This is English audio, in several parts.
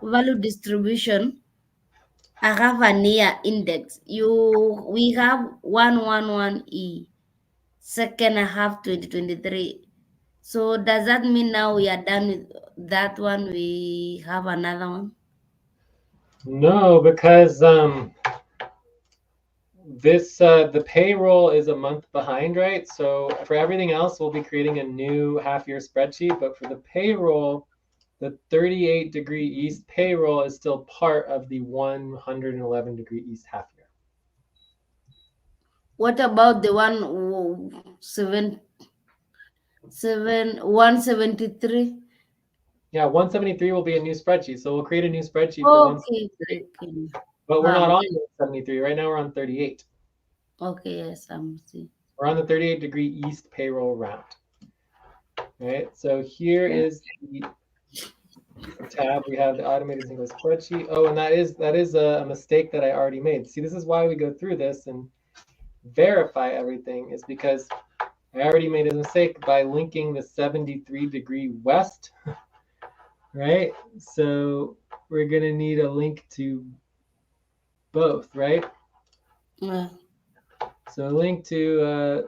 value distribution, I have a near index. We have 111E. Second, I have 2023. So does that mean now we are done with that one? We have another one? No, because the payroll is a month behind, right? So for everything else, we'll be creating a new half-year spreadsheet. But for the payroll, the 38 degree east payroll is still part of the 111 degree east half year. What about the 173? Yeah, 173 will be a new spreadsheet. So we'll create a new spreadsheet for Okay, 173. okay. But we're not on 173. Right now we're on 38. Okay, yes, I'm seeing. We're on the 38 degree east payroll round. Right. So here is the tab. We have the automated single spreadsheet. Oh, and that is a mistake that I already made. See, this is why we go through this and verify everything, is because I already made a mistake by linking the 73 degree west, right? So we're gonna need a link to both, right? Yeah. So a link to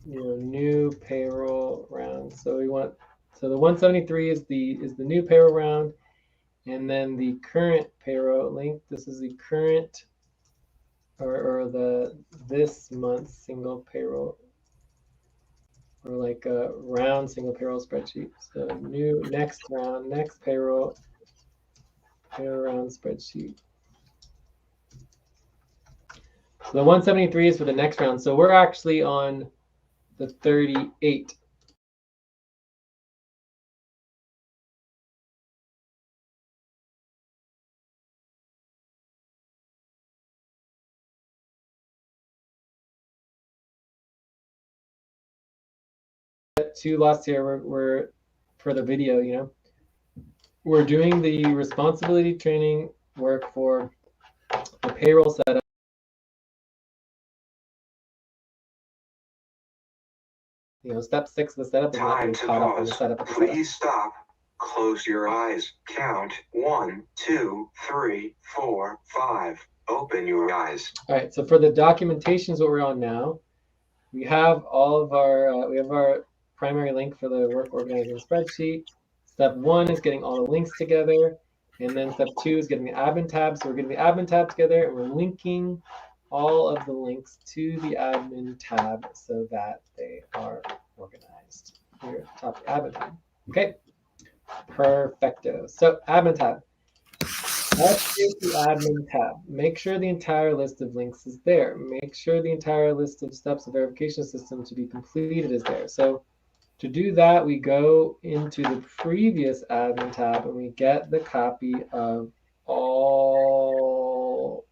new payroll round. So the 173 is the new payroll round, and then the current payroll link. This is the current or this month's single payroll, or like a round single payroll spreadsheet. So new next round, next payroll round spreadsheet. So the 173 is for the next round. So we're actually on the 38. Two lots here. We're for the video, we're doing the responsibility training work for the payroll setup. Step 6 of the setup is not really caught up in the setup. Please stop. Close your eyes. Count 1, 2, 3, 4, 5. Open your eyes. All right. So for the documentation is what we're on now. We have all of our we have our primary link for the work organizing spreadsheet. Step 1 is getting all the links together, and then step 2 is getting the admin tab. So we're getting the admin tab together, and we're linking all of the links to the admin tab so that they are organized here at the top of the admin tab. Okay, perfecto. So admin tab. Let's create the admin tab. Make sure the entire list of links is there. Make sure the entire list of steps of verification system to be completed is there. So to do that, we go into the previous admin tab and we get the copy of all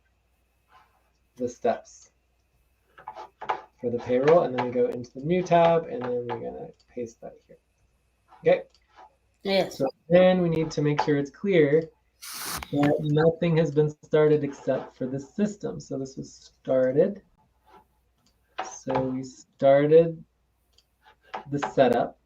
the steps for the payroll, and then we go into the new tab, and then we're gonna paste that here. Okay. Yes. So then we need to make sure it's clear that nothing has been started except for the system. So this was started. So we started the setup.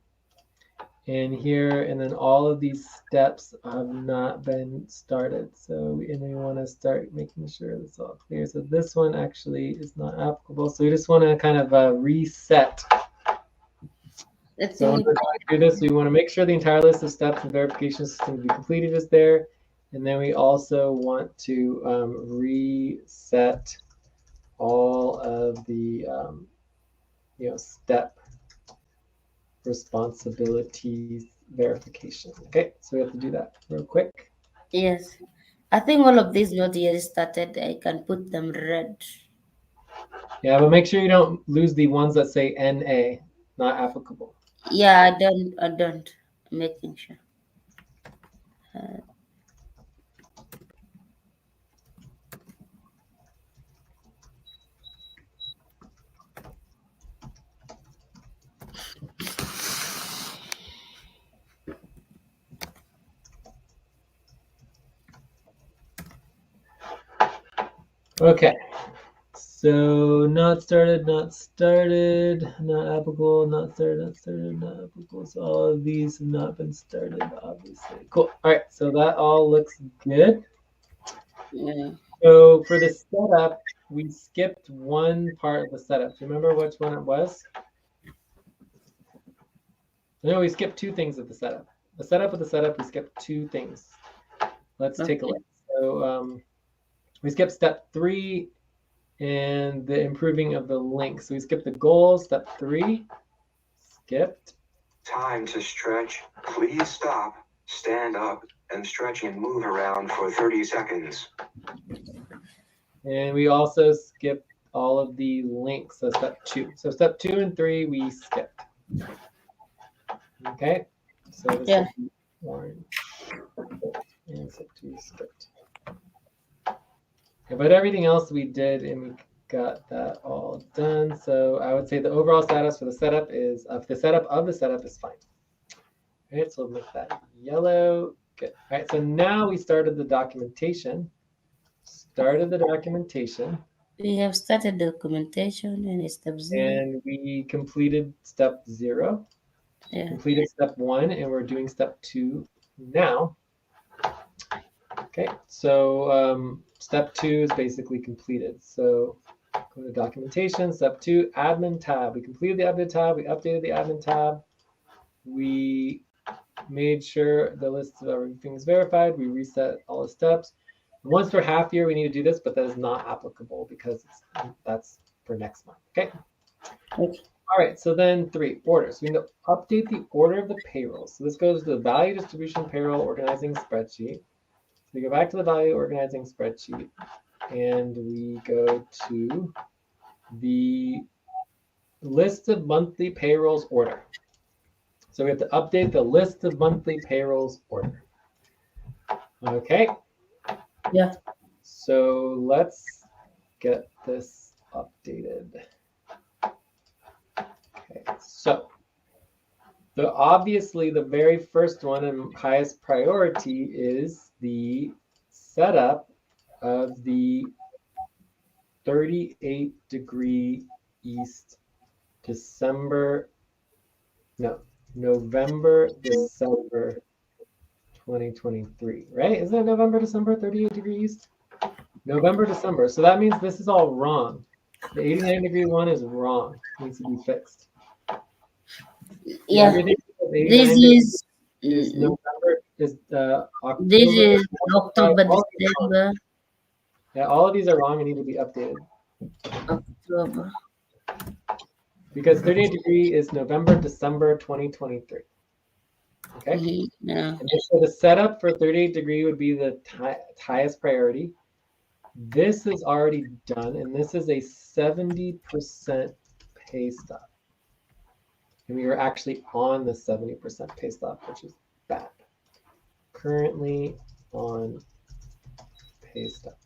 And here, and then all of these steps have not been started. So we want to start making sure that's all clear. So this one actually is not applicable. So we just want to kind of reset. So when we're going to do this, we want to make sure the entire list of steps and verification system to be completed is there. And then we also want to reset all of the step responsibilities verification. Okay, so we have to do that real quick. Yes. I think all of these not yet started. I can put them red. Yeah, but make sure you don't lose the ones that say NA, not applicable. Yeah, I don't. I'm making sure. Okay, So not started, not started, not applicable, not started, not started, not applicable. So all of these have not been started, obviously. Cool. All right, so that all looks good. Yeah. So for the setup, we skipped one part of the setup. Do you remember which one it was? No, we skipped two things of the setup. The setup of the setup, we skipped two things. Let's take a Okay. look. So we skipped step 3 and the improving of the link. So we skipped the goal, step 3, skipped. Time to stretch. Please stop, stand up, and stretch and move around for 30 seconds. And we also skipped all of the links, so step 2. So step 2 and 3, we skipped. Okay, so this Yeah. will be orange. And step 2 skipped. Okay, but everything else we did, and we got that all done. So I would say the overall status for the setup is, the setup of the setup is fine. All right, so we'll make that yellow. Good. All right, so now we started the documentation. We have started documentation and step 0. And we completed step 0. Yeah. Completed step 1, and we're doing step 2 now. Okay, so step 2 is basically completed. So go to documentation, step 2, admin tab. We completed the admin tab, we updated the admin tab, we made sure the list of everything is verified, we reset all the steps. Once per half year, we need to do this, but that is not applicable because that's for next month. Okay. Okay. All right, so then 3, orders. We need to update the order of the payroll. So this goes to the value distribution payroll organizing spreadsheet. So we go back to the value organizing spreadsheet and we go to the list of monthly payrolls order. So we have to update the list of monthly payrolls order. Okay. Yeah. So let's get this updated. Okay, so obviously the very first one and highest priority is the setup of the 38-degree east November, December 2023, right? Isn't it November, December, 38-degree east? November, December. So that means this is all wrong. The 89-degree one is wrong. It needs to be fixed. Yeah. Everything This is November, is October. this is October, all December, Yeah, all of these are wrong and need to be updated. October. Because 38-degree is November, December 2023. Okay. Yeah. And so the setup for 38-degree would be the highest priority. This is already done, and this is a 70% pay stop. And we are actually on the 70% pay stop, which is bad. Currently on pay stop.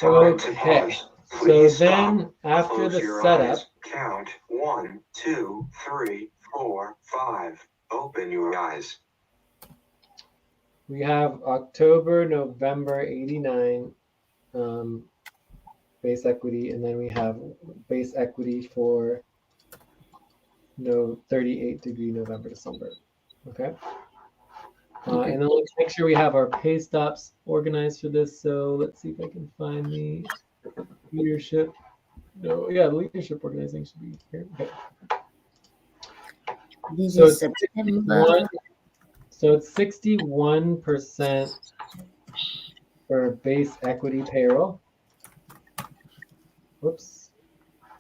Okay, so then after the setup, count 1, 2, 3, 4, 5. Open your eyes. we have October, November 89 base equity, and then we have base equity for 38-degree November, December. Okay. And then let's make sure we have our pay stops organized for this. So let's see if I can find the leadership. No, yeah, the leadership organizing should be here. Okay. This So is September. So it's 61% for base equity payroll. Whoops.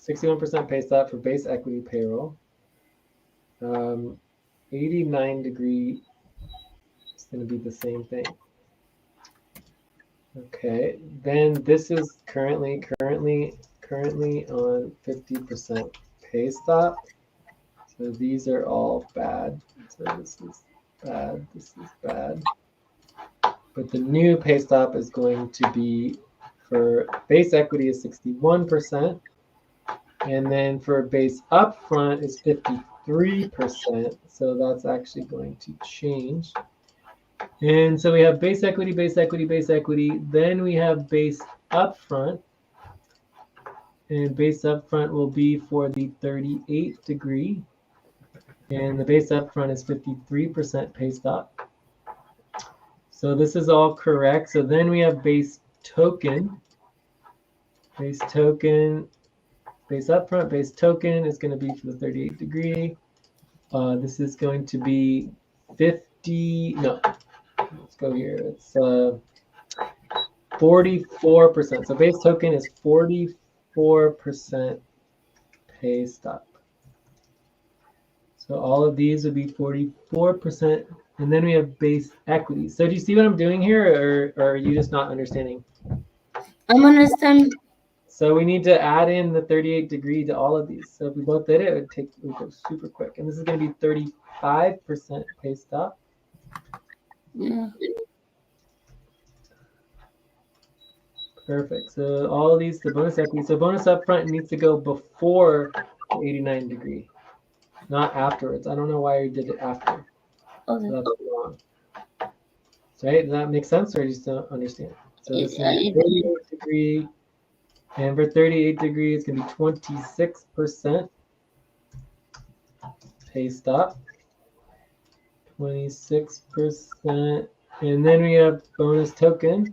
61% pay stop for base equity payroll. 89-degree is going to be the same thing. Okay, then this is currently on 50% pay stop. So these are all bad. So this is bad, this is bad. But the new pay stop is going to be for base equity is 61%. And then for base upfront is 55%. 3%. So that's actually going to change. And so we have base equity, base equity, base equity. Then we have base upfront. And base upfront will be for the 38 degree. And the base upfront is 53% pay stop. So this is all correct. So then we have base token. Base token, base upfront, base token is going to be for the 38 degree. This is going to be 50, no, let's go here. It's 44%. So base token is 44% pay stop. So all of these would be 44%. And then we have base equity. So do you see what I'm doing here, or are you just not understanding? I'm understand. So we need to add in the 38 degree to all of these. So if we both did it, it would go super quick. And this is going to be 35% pay stop. Yeah. Perfect. So all of these, the bonus equity. So bonus upfront needs to go before the 89 degree, not afterwards. I don't know why you did it after. Okay. So that's wrong. Right? Does that make sense, or you just don't understand? So this is 38 degree. And for 38 degrees, it's going to be 26% pay stop. 26%. And then we have bonus token.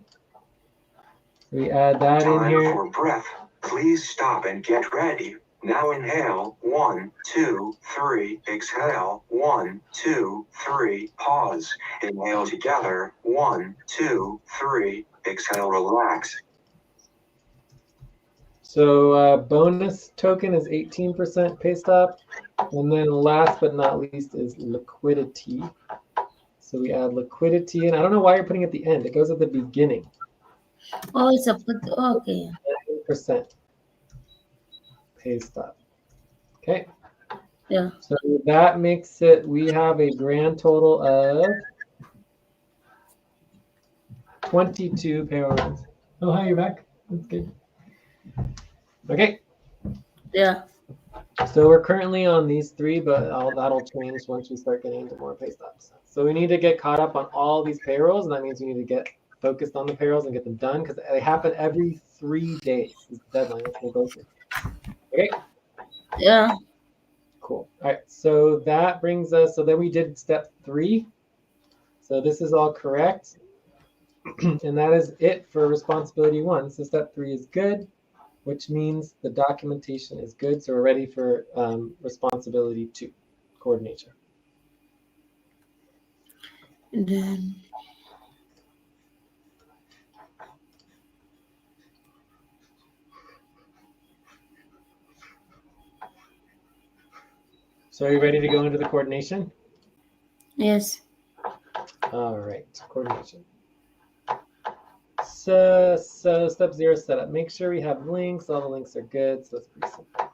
We add that in here. Time for breath. Please stop and get ready. Now inhale. 1, 2, 3. Exhale. 1, 2, 3. Pause. Inhale together. 1, 2, 3. Exhale. Relax. So bonus token is 18% pay stop. And then last but not least is liquidity. So we add liquidity. And I don't know why you're putting it at the end. It goes at the beginning. Oh, it's a put. Okay. 9% pay stop. Okay. Yeah. So that makes it, we have a grand total of 22 payroll runs. Oh, hi, you're back. That's good. Okay. Yeah. So we're currently on these three, but that'll change once we start getting into more pay stops. So we need to get caught up on all these payrolls, and that means we need to get focused on the payrolls and get them done because they happen every 3 days. Is the deadline, which we'll go through. Okay. Yeah. Cool. All right. So that brings us. So then we did step 3. So this is all correct, and that is it for responsibility 1. So step 3 is good, which means the documentation is good. So we're ready for responsibility 2, coordination. And then. So are you ready to go into the coordination? Yes. All right, coordination. So step 0 setup. Make sure we have links. All the links are good, so that's pretty simple.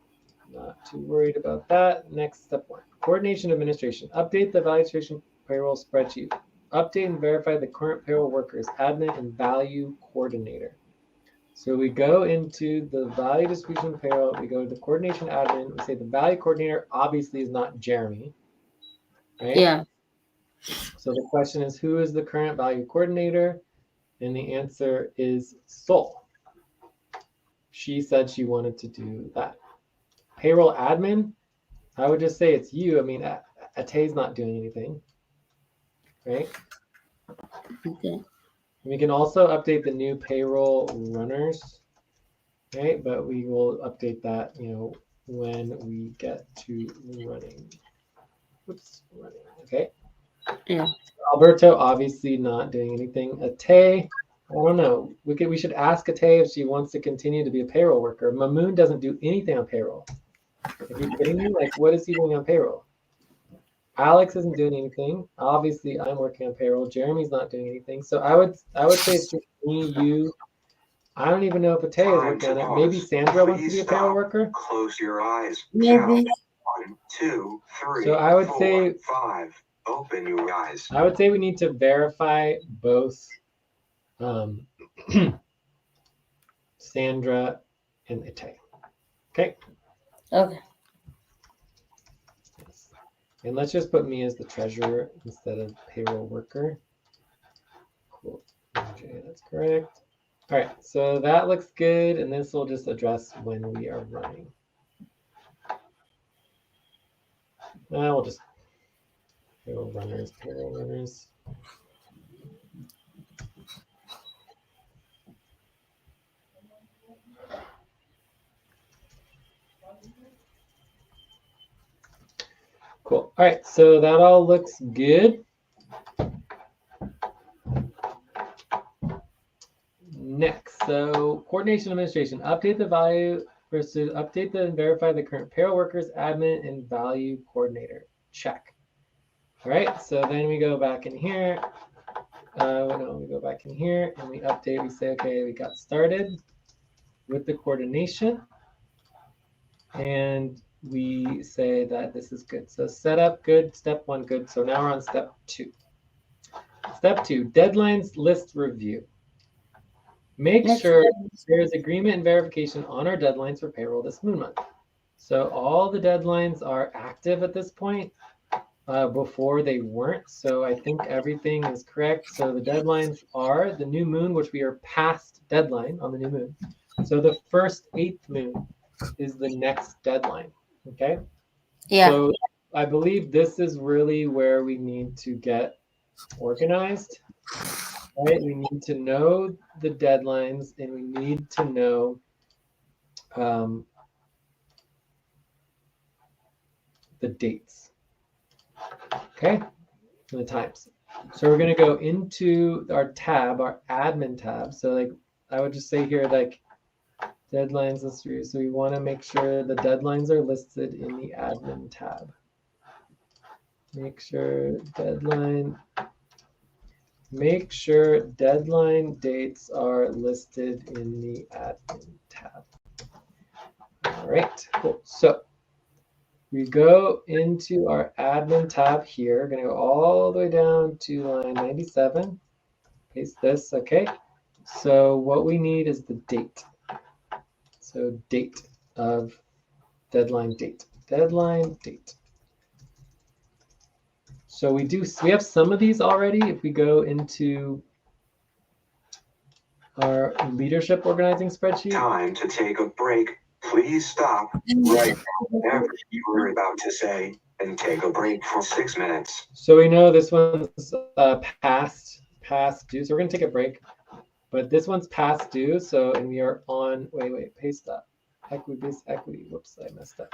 Not too worried about that. Next, step 1. Coordination administration. Update the valuation payroll spreadsheet. Update and verify the current payroll workers, admin and value coordinator. So we go into the value distribution payroll. We go to the coordination admin. We say the value coordinator obviously is not Jeremy, right? Yeah. So the question is, who is the current value coordinator? And the answer is Sol. She said she wanted to do that. Payroll admin, I would just say it's you. I mean, Ate's not doing anything, right? Okay. We can also update the new payroll runners, right? But we will update that, when we get to running. Oops, running. Okay. Yeah. Alberto obviously not doing anything. Ate, I don't know. We should ask Ate if she wants to continue to be a payroll worker. Mamoon doesn't do anything on payroll. Are you kidding me? Like, what is he doing on payroll? Alex isn't doing anything. Obviously, I'm working on payroll. Jeremy's not doing anything. So I would say it's just me, you. I don't even know if Ate is working on it. Maybe Sandra wants to be a payroll worker. Close your eyes. Maybe. Count. 1, 2, 3. So I would 4, say 5. Open your eyes. I would say we need to verify both Sandra and Ate. Okay. Okay. And let's just put me as the treasurer instead of payroll worker. Cool. Okay, that's correct. All right, so that looks good, and this will just address when we are running. We'll just payroll runners, payroll runners. Cool. All right, so that all looks good. Next, so coordination administration, update the value versus update and verify the current payroll workers, admin, and value coordinator. Check. All right, so then we go back in here. We go back in here and we update. We say, okay, we got started with the coordination, and we say that this is good. So setup good, step 1 good. So now we're on step 2. Step 2, deadlines list review. Make sure there is agreement and verification on our deadlines for payroll this moon month. So all the deadlines are active at this point. Before they weren't. So I think everything is correct. So the deadlines are the new moon, which we are past deadline on the new moon. So the first 8th moon is the next deadline. Okay. Yeah. So I believe this is really where we need to get organized. Right? We need to know the deadlines, and we need to know the dates. Okay. The times. So we're going to go into our tab, our admin tab. So like I would just say here, like deadlines list review. So we want to make sure the deadlines are listed in the admin tab. Make sure deadline dates are listed in the admin tab. All right, cool. So we go into our admin tab here. We're going to go all the way down to line 97. Paste this, okay. So what we need is the date. So date of deadline date. Deadline date. So we have some of these already. If we go into our leadership organizing spreadsheet. Time to take a break. Please stop right now whatever you were about to say and take a break for 6 minutes. So we know this one's past due. So we're going to take a break. But this one's past due. So, and we are on, wait, paste that. Equity. Whoops, I messed up.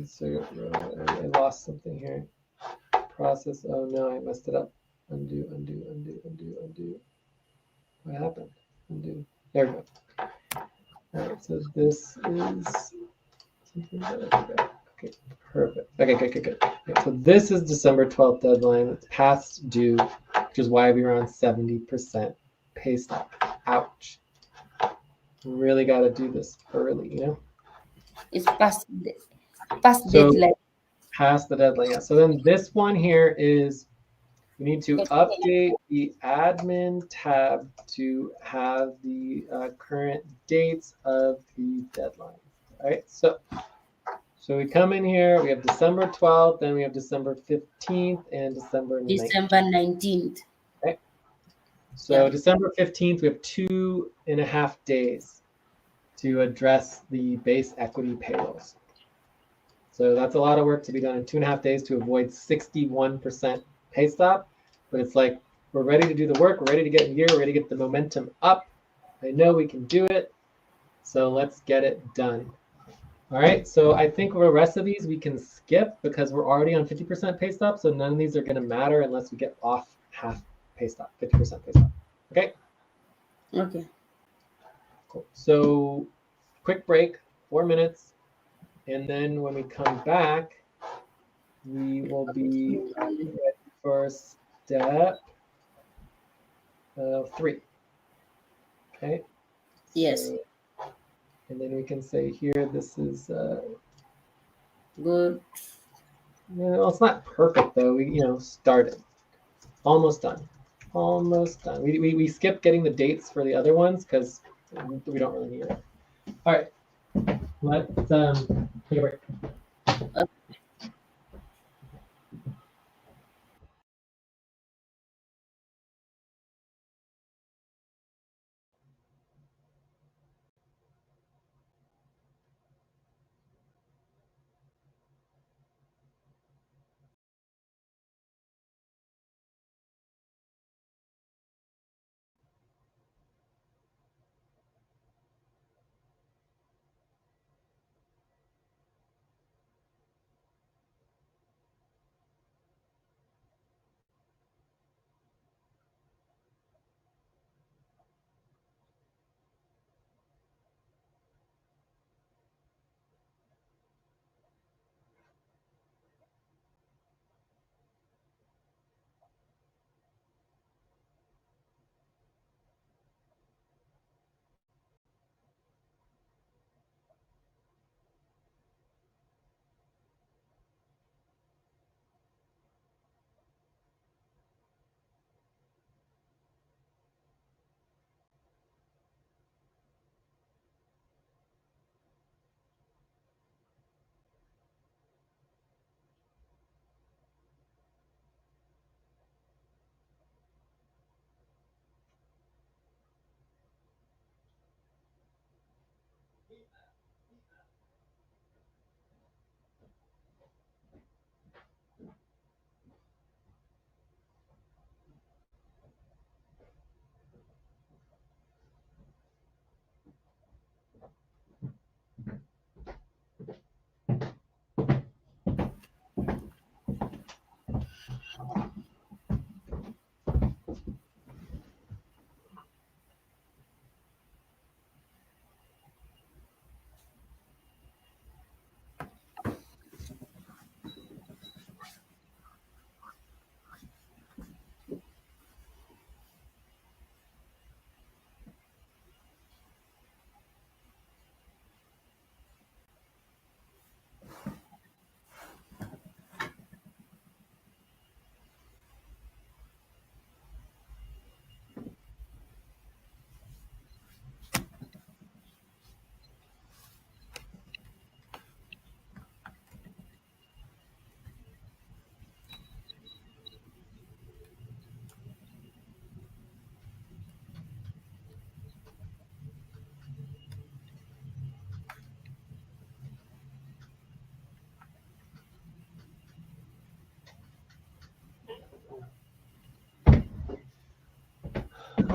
So I lost something here. Process. Oh no, I messed it up. Undo. What happened? Undo. There we go. All right, so this is something that I forgot. Okay, perfect. Okay, good. Okay, so this is December 12th deadline. It's past due, which is why we were on 70% pay stop. Ouch. Really got to do this early, you know? It's past deadline. Past the deadline, yeah. So then this one here is we need to update the admin tab to have the current dates of the deadline. All right, so we come in here, we have December 12th, then we have December 15th and December 19th. December 19th. Okay. So December 15th, we have 2.5 days to address the base equity payrolls. So that's a lot of work to be done in 2.5 days to avoid 61% pay stop. But it's like, we're ready to do the work. We're ready to get in gear. We're ready to get the momentum up. I know we can do it. So let's get it done. All right. So I think the rest of these we can skip because we're already on 50% pay stop. So none of these are going to matter unless we get off half pay stop, 50% pay stop. Okay. Okay. Cool. So quick break, 4 minutes. And then when we come back, we will be ready for step 3. Okay. Yes. So, and then we can say here, this is good. Well, it's not perfect though. We started, almost done. We skipped getting the dates for the other ones because we don't really need it. All right. Let's take a break.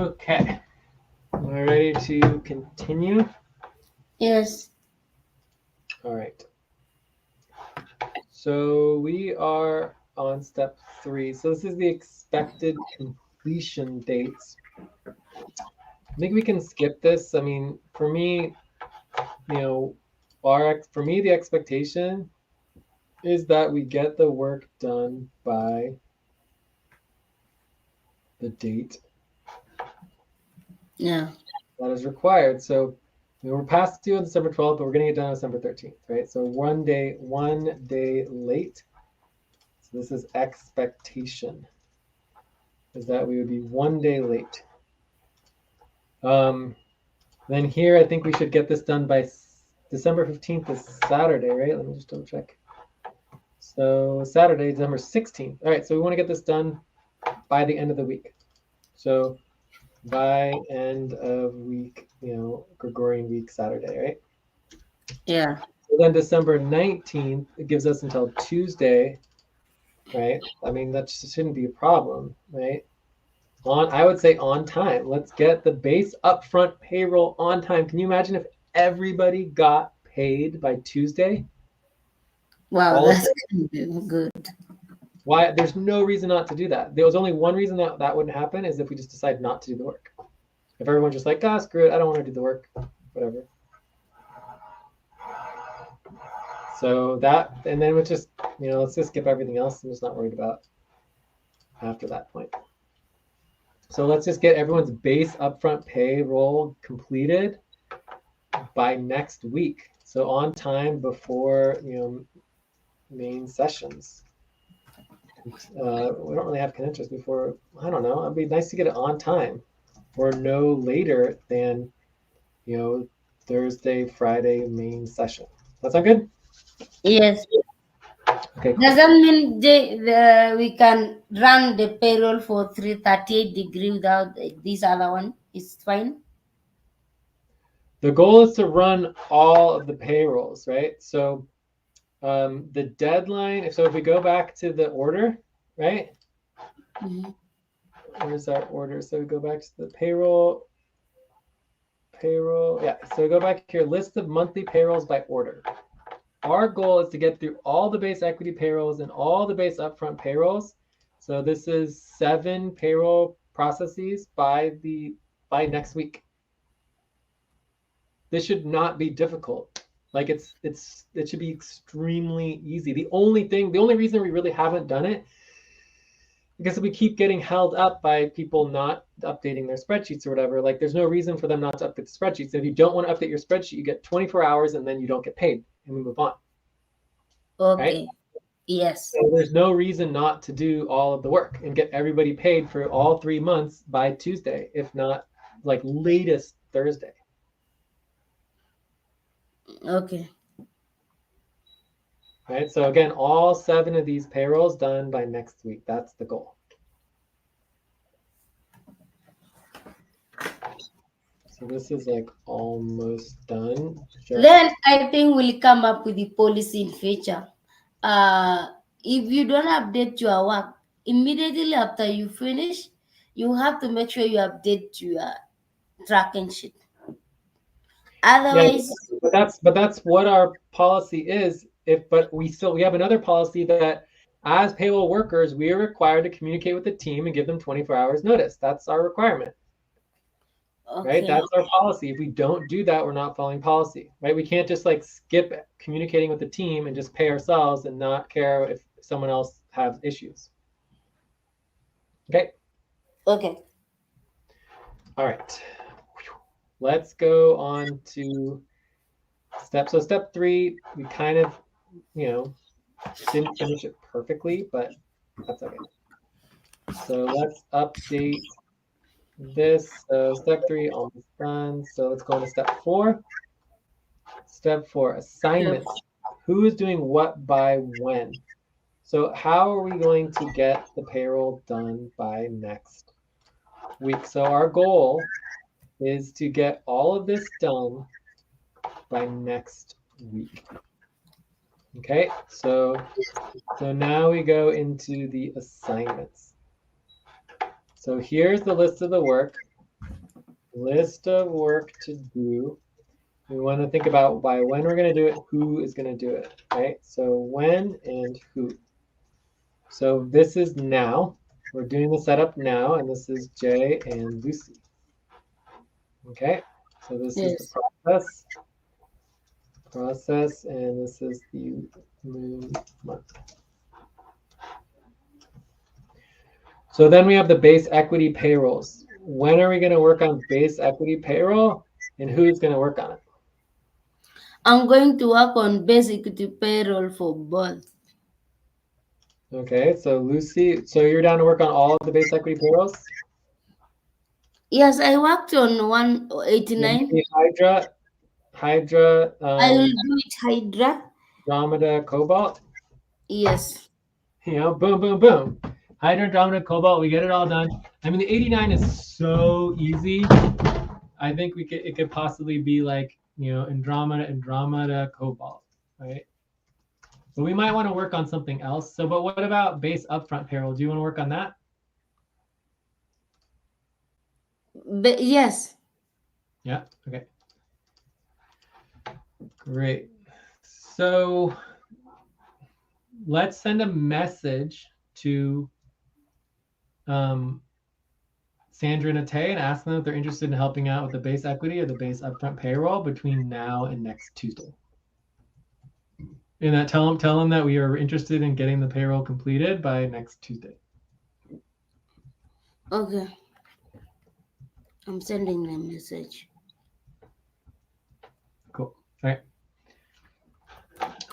Okay. Am I ready to continue? Yes. All right. So we are on step 3. So this is the expected completion dates. I think we can skip this. I mean, for me, for me, the expectation is that we get the work done by the date Yeah. that is required. So we're past due on December 12th, but we're going to get done on December 13th, right? So one day late. So this is expectation, is that we would be one day late. Then here, I think we should get this done by December 15th is Saturday, right? Let me just double check. So Saturday, December 16th. All right, so we want to get this done by the end of the week. So by end of week, Gregorian week, Saturday, right? Yeah. So then December 19th, it gives us until Tuesday, right? I mean, that shouldn't be a problem, right? I would say on time. Let's get the base upfront payroll on time. Can you imagine if everybody got paid by Tuesday? Wow, All of that's good. Why? There's no reason not to do that. There was only one reason that wouldn't happen, is if we just decide not to do the work. If everyone's just like, screw it, I don't want to do the work, whatever. So that, and then we'll just, let's just skip everything else. I'm just not worried about after that point. So let's just get everyone's base upfront payroll completed by next week. So on time before, main sessions. We don't really have connectors before, I don't know, it'd be nice to get it on time or no later than, Thursday, Friday main session. That sound good? Yes. Okay, cool. Does that mean we can run the payroll for 338 degree without this other one? It's fine. The goal is to run all of the payrolls, right? So the deadline, so if we go back to the order, right? Mm-hmm. Where's our order? So we go back to the payroll. Yeah, so go back here, list of monthly payrolls by order. Our goal is to get through all the base equity payrolls and all the base upfront payrolls. So this is 7 payroll processes by next week. This should not be difficult. Like it should be extremely easy. The only reason we really haven't done it, because we keep getting held up by people not updating their spreadsheets or whatever. Like there's no reason for them not to update the spreadsheets. If you don't want to update your spreadsheet, you get 24 hours and then you don't get paid and we move on. Okay. Right? Yes. So there's no reason not to do all of the work and get everybody paid for all 3 months by Tuesday, if not like latest Thursday. Okay. Right? So again, all 7 of these payrolls done by next week. That's the goal. So this is like almost done. Then I think we'll come up with the policy in future. If you don't update your work immediately after you finish, you have to make sure you update your tracking sheet. Otherwise, but that's what our policy is. But we have another policy that as payroll workers, we are required to communicate with the team and give them 24 hours notice. That's our requirement. okay. Right? That's our policy. If we don't do that, we're not following policy. Right? We can't just like skip communicating with the team and just pay ourselves and not care if someone else has issues. Okay. Okay. All right. Let's go on to So step 3, we kind of, didn't finish it perfectly, but that's okay. So let's update this. So step 3 almost done. So let's go on to step 4. Step 4, assignments. Who is doing what by when? So how are we going to get the payroll done by next week? So our goal is to get all of this done by next week. Okay, so now we go into the assignments. So here's the list of the work. list of work to do. We want to think about by when we're going to do it, who is going to do it, right? So when and who. So this is now. We're doing the setup now, and this is Jay and Lucy. Okay, so this is the Yes. process, and this is the moon month. So then we have the base equity payrolls. When are we going to work on base equity payroll, and who's going to work on it? I'm going to work on basic to payroll for both. Okay, so Lucy, so you're down to work on all of the base equity payrolls? Yes, I worked on And 189. the Hydra, I will do it Hydra. Andromeda, Cobalt. Yes. You know, boom, boom, boom. Hydra, Andromeda, Cobalt, we get it all done. I mean, the 89 is so easy. I think it could possibly be like, you know, Andromeda, Cobalt, right? But we might want to work on something else. So, but what about base upfront payroll? Do you want to work on that? Yes. Yeah, okay. Great. So let's send a message to Sandra and Ate and ask them if they're interested in helping out with the base equity or the base upfront payroll between now and next Tuesday. And that tell them that we are interested in getting the payroll completed by next Tuesday. Okay. I'm sending them a message. Cool. All right.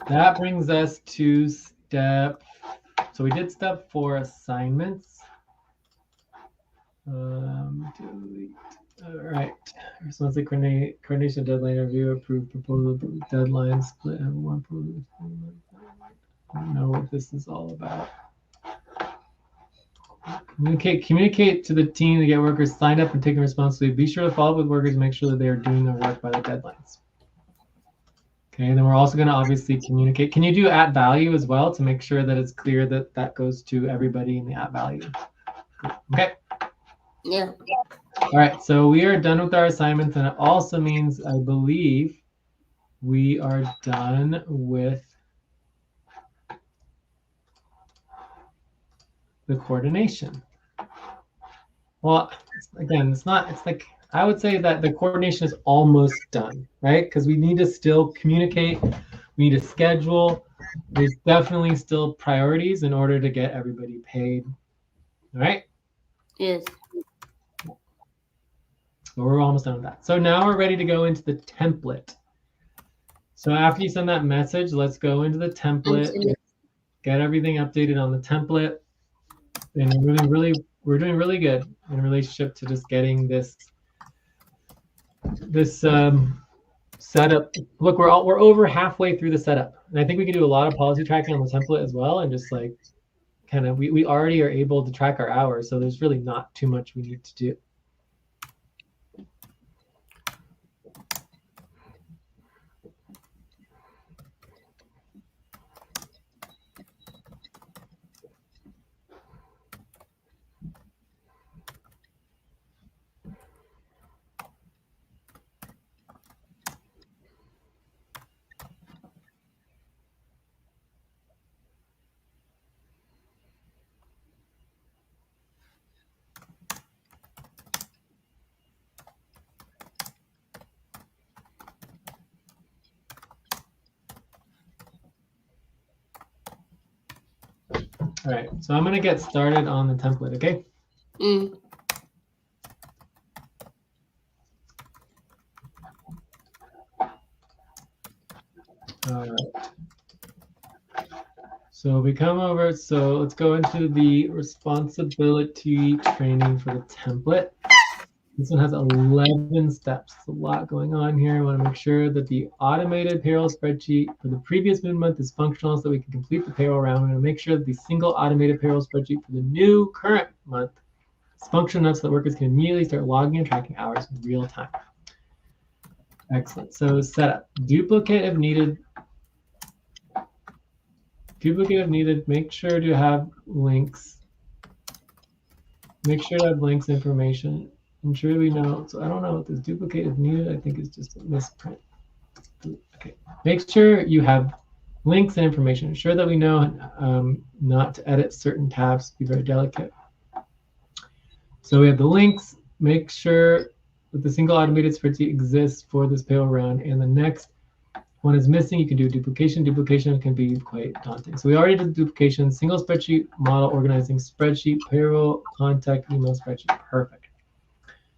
That brings us to step. So we did step 4 assignments. Delete. All right. Responsive coordination deadline review, approved proposal deadline split. Everyone. I don't know what this is all about. Communicate to the team to get workers signed up and taking responsibility. Be sure to follow up with workers and make sure that they are doing their work by the deadlines. Okay, and then we're also going to obviously communicate. Can you do at value as well to make sure that it's clear that that goes to everybody in the at value? Okay. Yeah. All right, so we are done with our assignments, and it also means, I believe, we are done with the coordination. Well, again, it's like, I would say that the coordination is almost done, right? Because we need to still communicate, we need to schedule. There's definitely still priorities in order to get everybody paid. All right? Yes. But we're almost done with that. So now we're ready to go into the template. So after you send that message, let's go into the template, get everything updated on the template. And we're doing really good in relationship to just getting this setup. Look, we're over halfway through the setup, and I think we can do a lot of policy tracking on the template as well, and just like kind of we already are able to track our hours, so there's really not too much we need to do. All right, so I'm going to get started on the template, okay? All right. So we come over, so let's go into the responsibility training for the template. This one has 11 steps. There's a lot going on here. I want to make sure that the automated payroll spreadsheet for the previous month is functional so that we can complete the payroll round. We want to make sure that the single automated payroll spreadsheet for the new current month is functional enough so that workers can immediately start logging and tracking hours in real time. Excellent. So setup. Duplicate if needed. Make sure to have links. Make sure to have links information. ensure we know. So I don't know if this duplicate is needed. I think it's just a misprint. Okay. Make sure you have links and information. Ensure that we know not to edit certain tabs. Be very delicate. So we have the links. Make sure that the single automated spreadsheet exists for this payroll round. And the next one is missing. You can do duplication. Duplication can be quite daunting. So we already did duplication. Single spreadsheet model organizing spreadsheet, payroll, contact, email spreadsheet. Perfect.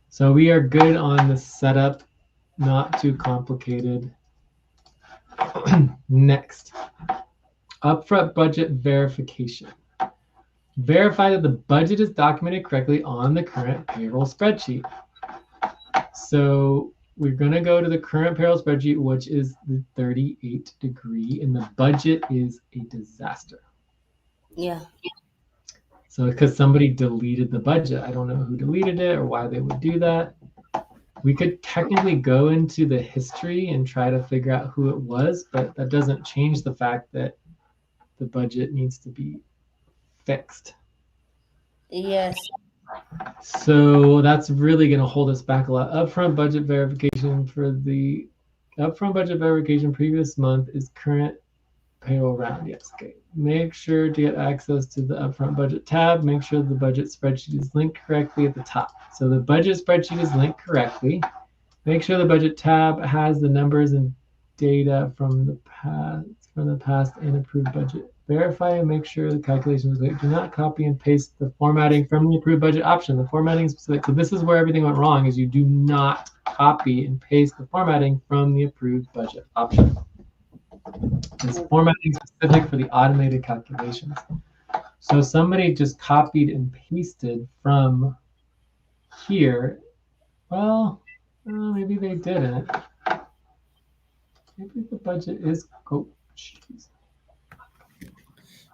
So we are good on the setup, not too complicated. Next, upfront budget verification. Verify that the budget is documented correctly on the current payroll spreadsheet. So we're going to go to the current payroll spreadsheet, which is the 38 degree, and the budget is a disaster. Yeah. So because somebody deleted the budget, I don't know who deleted it or why they would do that. We could technically go into the history and try to figure out who it was, but that doesn't change the fact that the budget needs to be fixed. Yes. So that's really going to hold us back a lot. Upfront budget verification for the upfront budget verification previous month is current payroll round. Yes. Okay. Make sure to get access to the upfront budget tab. Make sure the budget spreadsheet is linked correctly at the top. So the budget spreadsheet is linked correctly. Make sure the budget tab has the numbers and data from the past and approved budget. Verify and make sure the calculation is correct. Do not copy and paste the formatting from the approved budget option. The formatting is specific. So this is where everything went wrong, is you do not copy and paste the formatting from the approved budget option. This formatting is specific for the automated calculations. So somebody just copied and pasted from here. Well, maybe they didn't. Maybe the budget is, oh, geez.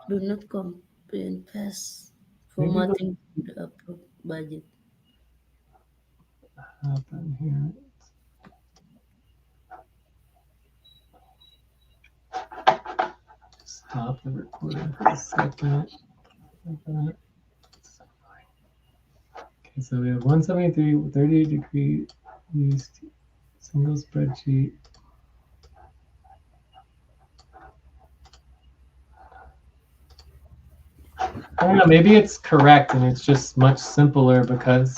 Do not copy and paste Maybe formatting the approved budget. Happen here. Stop the recording for a second. Okay, so we have 173, 38 degree used single spreadsheet. I don't know, maybe it's correct and it's just much simpler because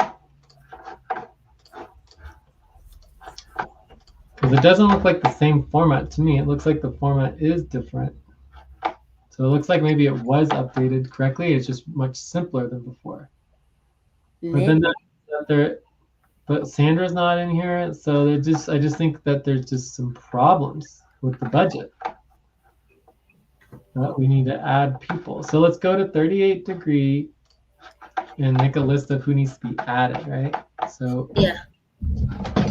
it doesn't look like the same format to me. It looks like the format is different. So it looks like maybe it was updated correctly. It's just much simpler than before. But then but Sandra's not in here, so I just think that there's just some problems with the budget. We need to add people. So let's go to 38 degree and make a list of who needs to be added, right? So yeah.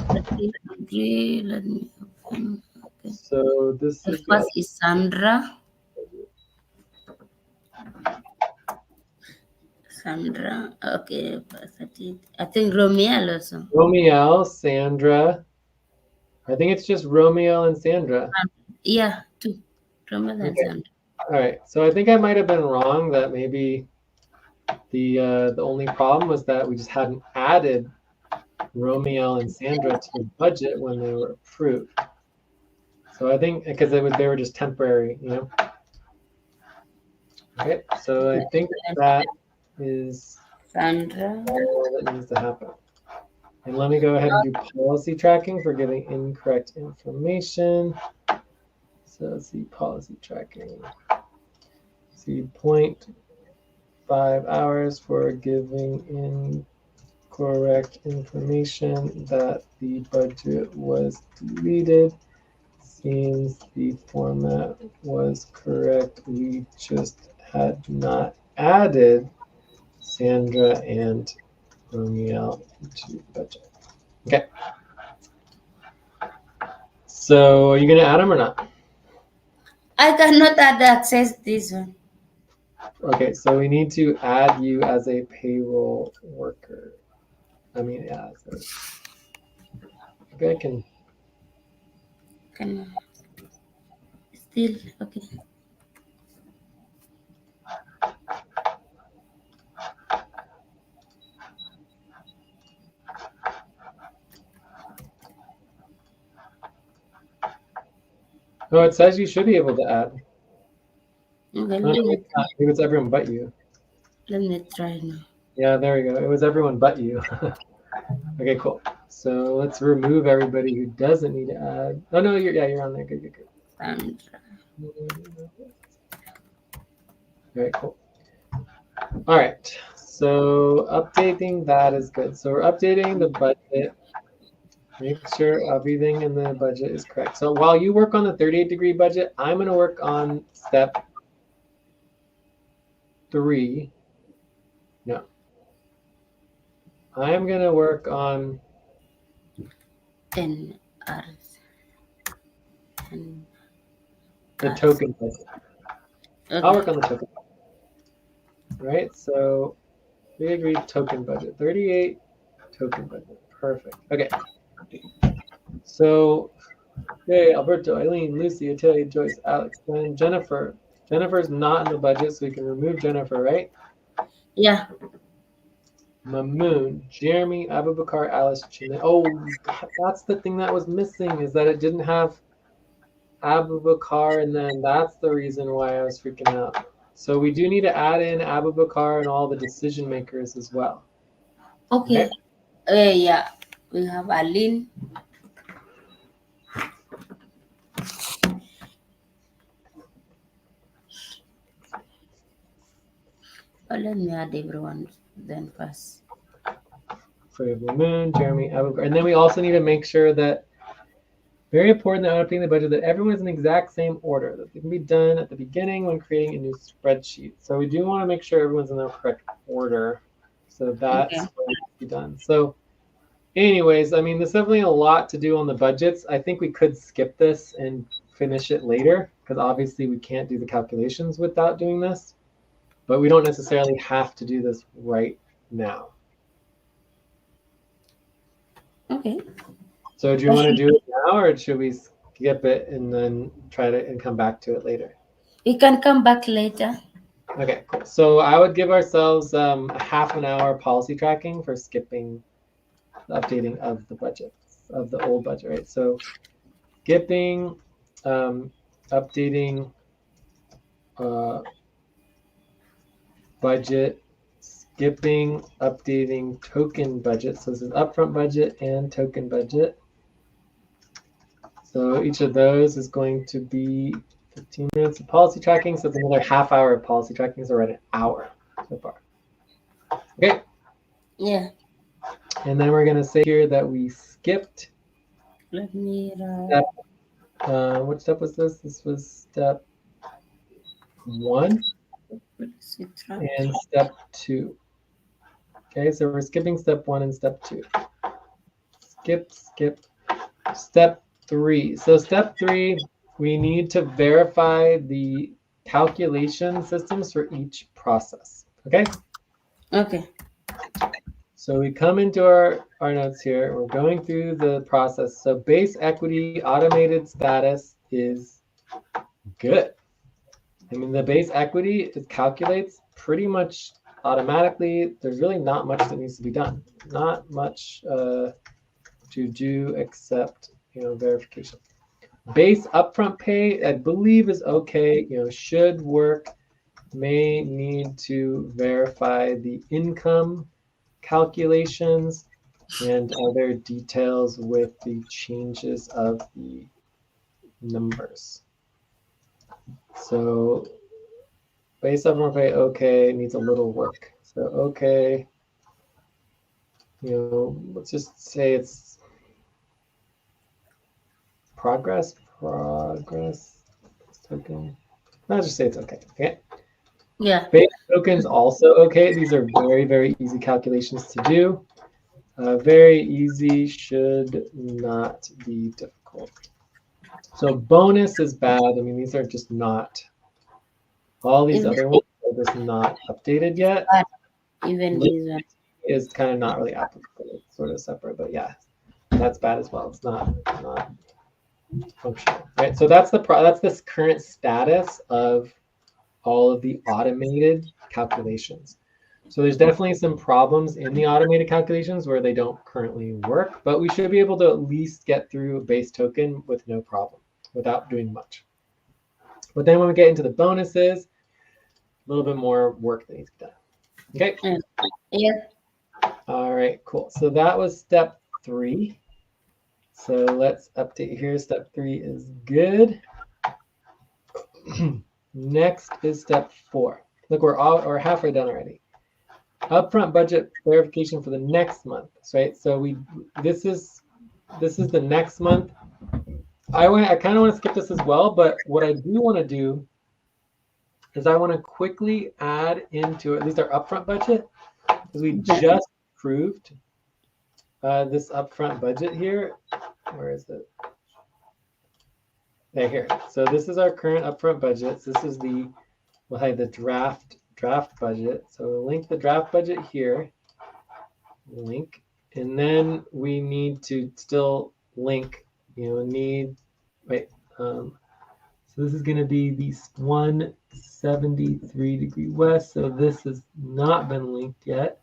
38 degree. Let me open. Okay. So this The is first is Sandra. Sandra. Okay. I think Romeo also. Romeo, Sandra. I think it's just Romeo and Sandra. Yeah, two. Romeo and Sandra. All right. So I think I might have been wrong that maybe the only problem was that we just hadn't added Romeo and Sandra to the budget when they were approved. So I think because they were just temporary, you know. Okay. So I think that is Sandra. all that needs to happen. And let me go ahead and do policy tracking for giving incorrect information. So let's see, policy tracking. See, 0.5 hours for giving incorrect information that the budget was deleted. Seems the format was correct. We just had not added Sandra and Romeo to budget. Okay. So are you going to add them or not? I cannot add access this one. Okay, so we need to add you as a payroll worker. I mean, yeah. So, okay, I can. Can still okay. No, it says you should be able to add. Okay, Oh, no, maybe not. Maybe it's everyone but you. let me try now. Yeah, there we go. It was everyone but you. Okay, cool. So let's remove everybody who doesn't need to add. Oh no, you're on there. Good, good, good. Sandra. All right, cool. All right. So updating that is good. So we're updating the budget. Make sure everything in the budget is correct. So while you work on the 38-degree budget, I'm going to work on step 3. No. I'm going to work on 10 hours. 10 the hours. token budget. I'll work Okay. on the token. Right? So we agreed token budget. 38 token budget. Perfect. Okay. So, hey, Alberto, Eileen, Lucy, Atelier, Joyce, Alex, Glenn, Jennifer. Jennifer's not in the budget, so we can remove Jennifer, right? Yeah. Mamoon, Jeremy, Abubakar, Alice, Chinna. Oh, God, that's the thing that was missing, is that it didn't have Abubakar, and then that's the reason why I was freaking out. So we do need to add in Abubakar and all the decision makers as well. Okay. Okay? Yeah. We have Aline. Let me add everyone then first. So we have Mamoon, Jeremy, Abubakar. And then we also need to make sure that, very important that when updating the budget, that everyone is in the exact same order, that they can be done at the beginning when creating a new spreadsheet. So we do want to make sure everyone's in the correct order. So that's Okay. what needs to be done. So anyways, I mean, there's definitely a lot to do on the budgets. I think we could skip this and finish it later, because obviously we can't do the calculations without doing this. But we don't necessarily have to do this right now. Okay. So do you want to do it now, or should we skip it and then try to and come back to it later? We can come back later. Okay, cool. So I would give ourselves a half an hour policy tracking for skipping the updating of the budget, of the old budget, right? So skipping, updating budget, skipping, updating token budget. So this is upfront budget and token budget. So each of those is going to be 15 minutes of policy tracking. So it's another half hour of policy tracking. So we're at an hour so far. Okay. Yeah. And then we're going to say here that we skipped. Let me Step, what step was this? This was step 1 and step 2. Okay, so we're skipping step 1 and step 2. Skip. Step 3. So step 3, we need to verify the calculation systems for each process. Okay? Okay. So we come into our notes here. We're going through the process. So base equity automated status is good. I mean, the base equity, it calculates pretty much automatically. There's really not much that needs to be done. Not much to do except, verification. Base upfront pay, I believe, is okay. Should work. May need to verify the income calculations and other details with the changes of the numbers. So base upfront pay, okay, needs a little work. So okay, let's just say it's progress token. I'll just say it's okay. Okay. Yeah. Base tokens also okay. These are very, very easy calculations to do. Very easy, should not be difficult. So bonus is bad. I mean, these are just not, all these other ones are just not updated yet. Even this one is kind of not really applicable. It's sort of separate, but yeah, that's bad as well. It's not functional, right? So that's this current status of all of the automated calculations. So there's definitely some problems in the automated calculations where they don't currently work, but we should be able to at least get through a base token with no problem. without doing much. But then when we get into the bonuses, a little bit more work that needs to be done. Okay. Yeah. All right, cool. So that was step 3. So let's update here. Step 3 is good. Next is step 4. Look, we're halfway done already. Upfront budget verification for the next month, right? So this is the next month. I kind of want to skip this as well, but what I do want to do is I want to quickly add into at least our upfront budget, because we just approved this upfront budget here. Where is it? Right here. So this is our current upfront budget. This is we'll have the draft budget. So we'll link the draft budget here. Link. And then we need to still link, so this is going to be the 173 degree west. So this has not been linked yet.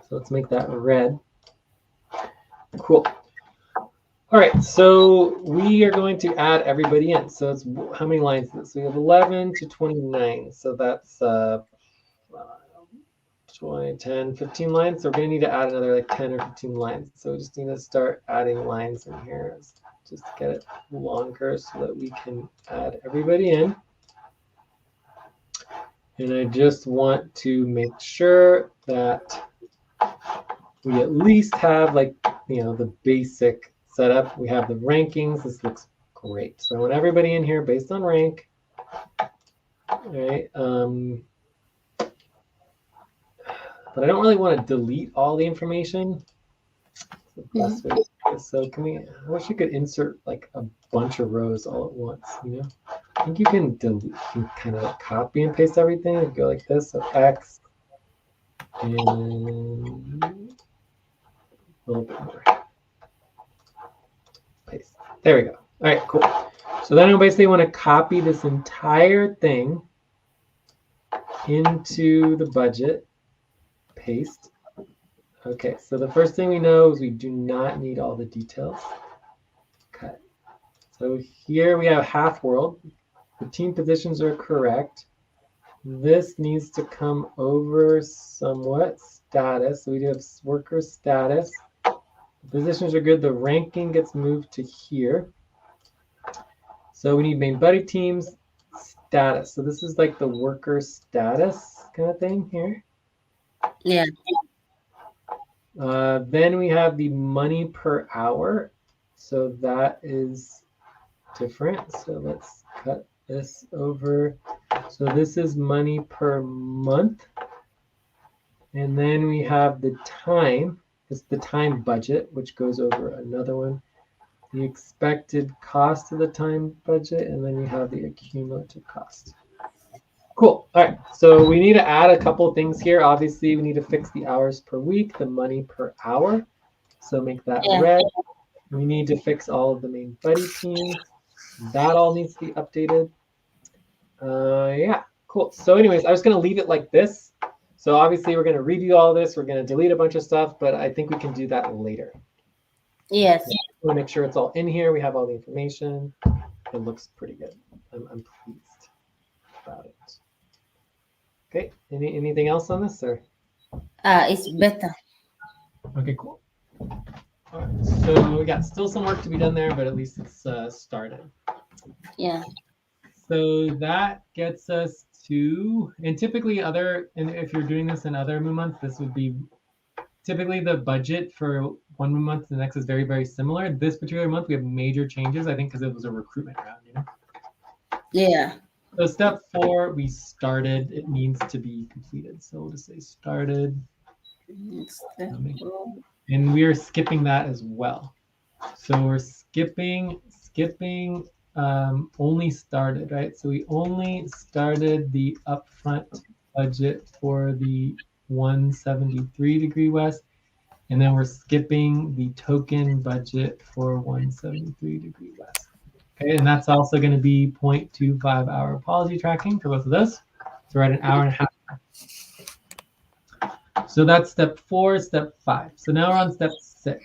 So let's make that red. Cool. All right, so we are going to add everybody in. So it's how many lines is this? We have 11 to 29. So that's 20, 10, 15 lines. So we're going to need to add another like 10 or 15 lines. So we just need to start adding lines in here. Just get it longer so that we can add everybody in. And I just want to make sure that we at least have the basic setup. We have the rankings. This looks great. So I want everybody in here based on rank. All right. But I don't really want to delete all the information. So I wish you could insert like a bunch of rows all at once, I think you can delete, you can kind of copy and paste everything and go like this, so X, and a little bit more. Paste. There we go. All right, cool. So then I basically want to copy this entire thing into the budget, paste. Okay, so the first thing we know is we do not need all the details. Cut. So here we have half world. The team positions are correct. This needs to come over somewhat. Status. So we do have worker status. The positions are good. The ranking gets moved to here. So we need main buddy teams status. So this is like the worker status kind of thing here. Yeah. Then we have the money per hour. So that is different. So let's cut this over. So this is money per month. And then we have the time. It's the time budget, which goes over another one. The expected cost of the time budget. And then we have the accumulative cost. Cool. All right. So we need to add a couple things here. Obviously, we need to fix the hours per week, the money per hour. So make that red. We need to fix all of the main buddy teams. That all needs to be updated. Yeah, cool. So anyways, I was going to leave it like this. So obviously, we're going to review all this. We're going to delete a bunch of stuff, but I think we can do that later. Yes. We'll make sure it's all in here. We have all the information. It looks pretty good. I'm pleased about it. Okay, anything else on this, or? It's better. Okay, cool. All right, so we got still some work to be done there, but at least it's started. Yeah. So that gets us to, and typically and if you're doing this in other moon months, this would be typically the budget for one moon month to the next is very, very similar. This particular month, we have major changes, I think, because it was a recruitment round, Yeah. So step 4, we started. It needs to be completed. So we'll just say started. And we are skipping that as well. So we're skipping only started, right? So we only started the upfront budget for the 173 degree west. And then we're skipping the token budget for 173 degree west. Okay, and that's also going to be 0.25 hour policy tracking for both of those. So we're at an hour and a half. So that's step 4, step 5. So now we're on step 6.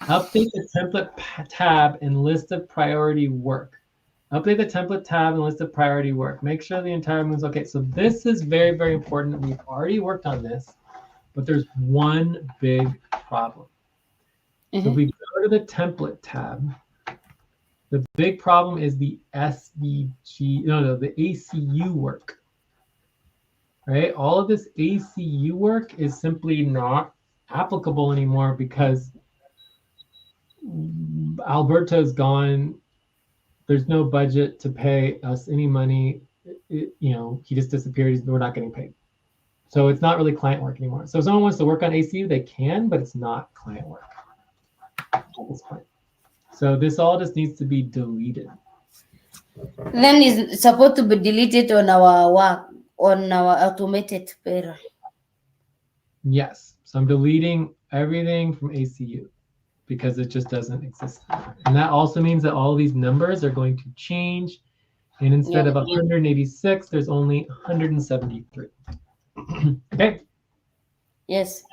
Update the template tab and list of priority work. Update the template tab and list of priority work. Make sure the entire moon's okay. So this is very, very important. We've already worked on this, but there's one big problem. So if we go to the template tab, the big problem is the the ACU work, right? All of this ACU work is simply not applicable anymore because Alberto's gone. There's no budget to pay us any money. He just disappeared. We're not getting paid. So it's not really client work anymore. So if someone wants to work on ACU, they can, but it's not client work at this point. So this all just needs to be deleted. Then it's supposed to be deleted on our work, on our automated payroll. Yes. So I'm deleting everything from ACU because it just doesn't exist anymore. And that also means that all these numbers are going to change. And instead of 186, there's only 173. Okay. Yes.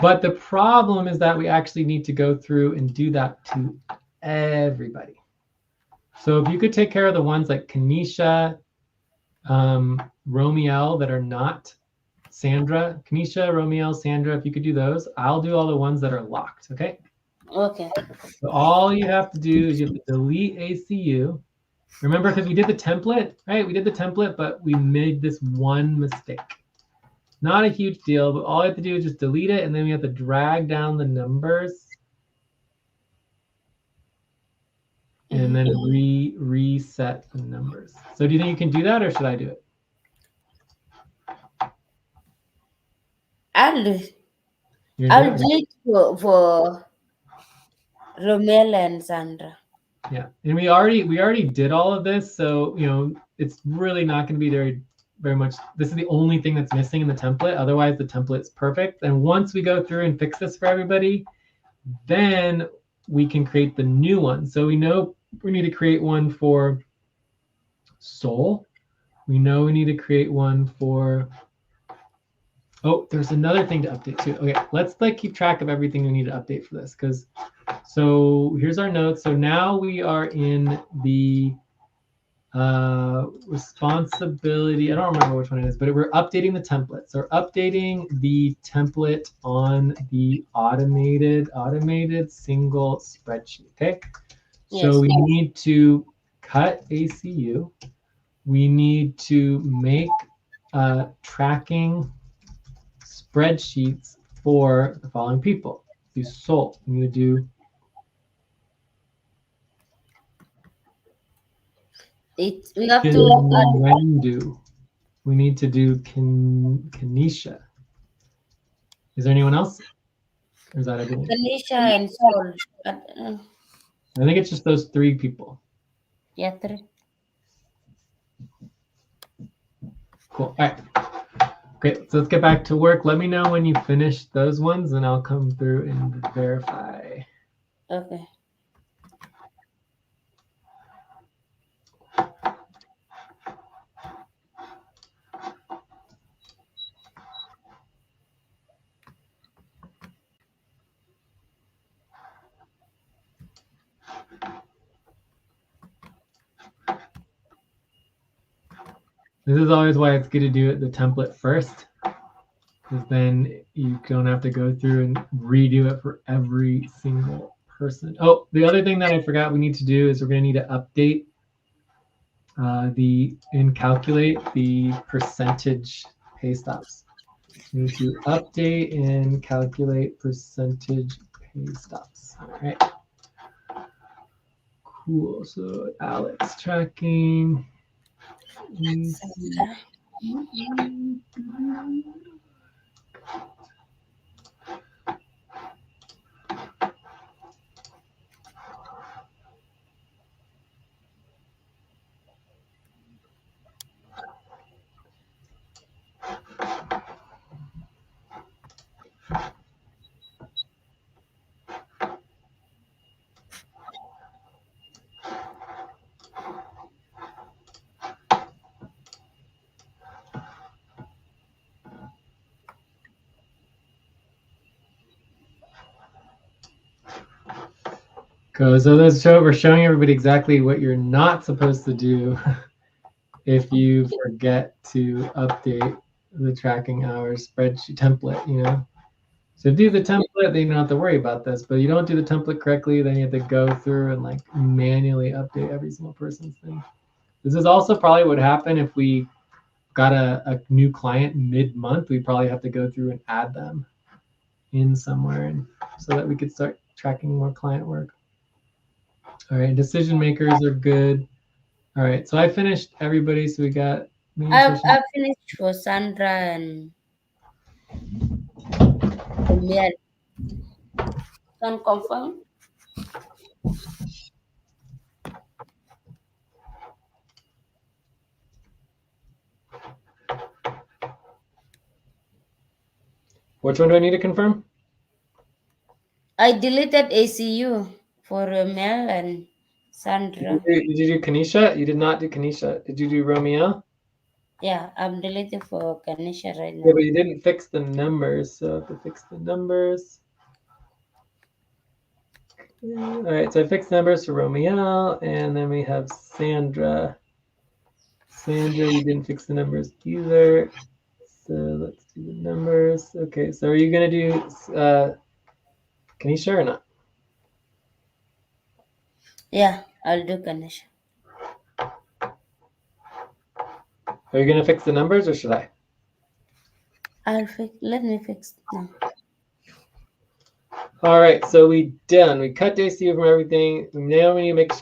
But the problem is that we actually need to go through and do that to everybody. So if you could take care of the ones like Kanisha, Romiel that are not Sandra, Kanisha, Romiel, Sandra, if you could do those, I'll do all the ones that are locked, okay? Okay. So all you have to do is you have to delete ACU. Remember, because we did the template, right? We did the template, but we made this one mistake. Not a huge deal, but all I have to do is just delete it, and then we have to drag down the numbers and then reset the numbers. So do you think you can do that, or should I do it? I'll do it for Romel and Sandra. Yeah, and we already did all of this, so it's really not going to be very much. This is the only thing that's missing in the template. Otherwise, the template's perfect. And once we go through and fix this for everybody, then we can create the new one. So we know we need to create one for Soul. We know we need to create one for. Oh, there's another thing to update too. Okay, let's keep track of everything we need to update for this so here's our notes. So now we are in the responsibility. I don't remember which one it is, but we're updating the template. So we're updating the template on the automated single spreadsheet. Okay. Yes. So we need to cut ACU. We need to make tracking spreadsheets for the following people. Do Soul. We need to do. We have to do. We need to do Kanisha. Is there anyone else? Or is that everything? Kanisha and Sol. I think it's just those three people. Yeah, three. Cool. All right. Great. So let's get back to work. Let me know when you finish those ones, and I'll come through and verify. Okay. This is always why it's good to do the template first, because then you don't have to go through and redo it for every single person. Oh, the other thing that I forgot we need to do is we're going to need to update calculate the percentage pay stops. We need to update and calculate percentage pay stops. All right. Cool. So Alex tracking. Cool. So we're showing everybody exactly what you're not supposed to do if you forget to update the tracking hours spreadsheet template, you know. So do the template, then you don't have to worry about this. But you don't do the template correctly, then you have to go through and like manually update every single person's thing. This is also probably what happened if we got a new client mid-month. We probably have to go through and add them in somewhere, and so that we could start tracking more client work. All right, decision makers are good. All right, so I finished everybody. So we got me, I've finished for Sandra and Mary. Can confirm? Which one do I need to confirm? I deleted ACU for Mel and Sandra. Did you do Kanisha? You did not do Kanisha. Did you do Romeo? Yeah, I'm deleting for Kanisha right Yeah, now. but you didn't fix the numbers. So I have to fix the numbers. All right, so I fixed numbers for Romeo, and then we have Sandra. Sandra, you didn't fix the numbers either. So let's do the numbers. Okay, so are you gonna do Kanisha or not? Yeah, I'll do Kanisha. Are you gonna fix the numbers or should I? Let me fix now. All right, so we done. We cut DCU from everything. Now we need to make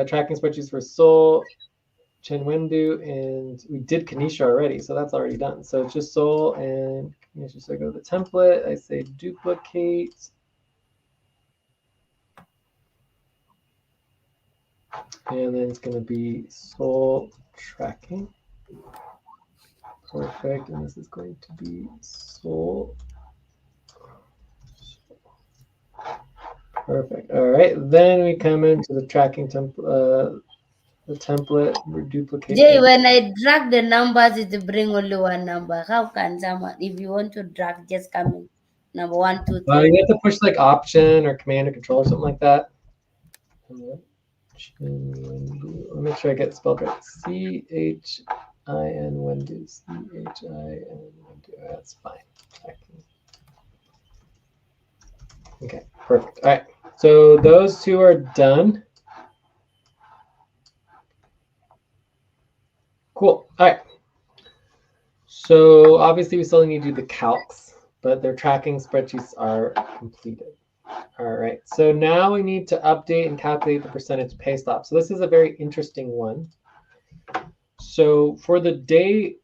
tracking spreadsheets for Soul, Chenwendu, and we did Kanisha already, so that's already done. So it's just Soul and Kanisha. So I go to the template. I say duplicate. And then it's going to be Soul tracking. Perfect. And this is going to be Soul. Perfect. All right. Then we come into the tracking template. The template, we duplicate. Jay, when I drag the numbers, it bring only one number. How can someone, if you want to drag, just come in number 1, 2, 3? You have to push like Option or Command or Control or something like that. Let me make sure I get it spelled right. Chin Wendu. Chin Wendu. That's fine. Okay, perfect. All right. So those two are done. Cool. All right. So obviously we still need to do the calcs, but their tracking spreadsheets are completed. All right. So now we need to update and calculate the percentage pay stop. So this is a very interesting one. So for day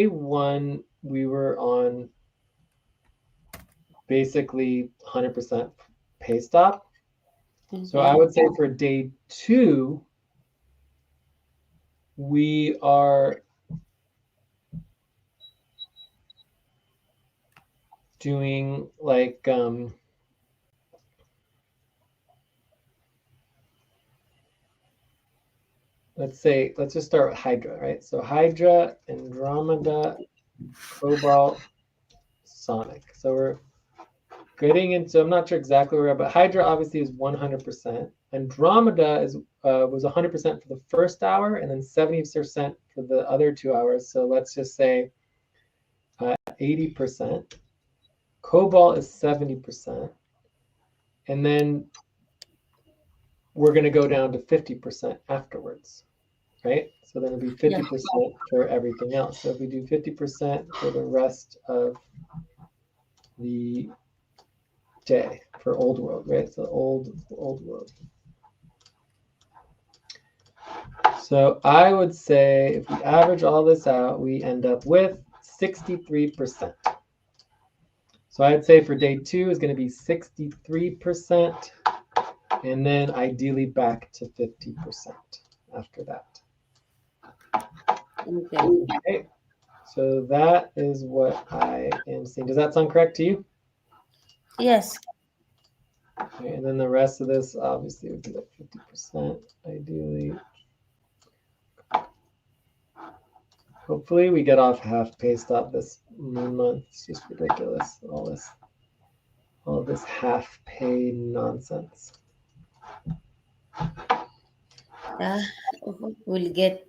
one, we were on basically 100% pay stop. Okay. So I would say for day two, we are doing like let's just start with Hydra, right? So Hydra, Andromeda, Cobalt, Sonic. So we're getting into, I'm not sure exactly where, but Hydra obviously is 100%. Andromeda was 100% for the first hour and then 70% for the other 2 hours. So let's just say 80%. Cobalt is 70%. And then we're going to go down to 50% afterwards, right? So then it'll be 50% for everything else. So if we do 50% for the rest of the day for old world, right? So old world. So I would say if we average all this out, we end up with 63%. So I'd say for day two is going to be 63%, and then ideally back to 50% after that. Okay. So that is what I am seeing. Does that sound correct to you? Yes. Okay, and then the rest of this obviously would be like 50% ideally. Hopefully we get off half pay stop this month. It's just ridiculous. All this half pay nonsense. We'll get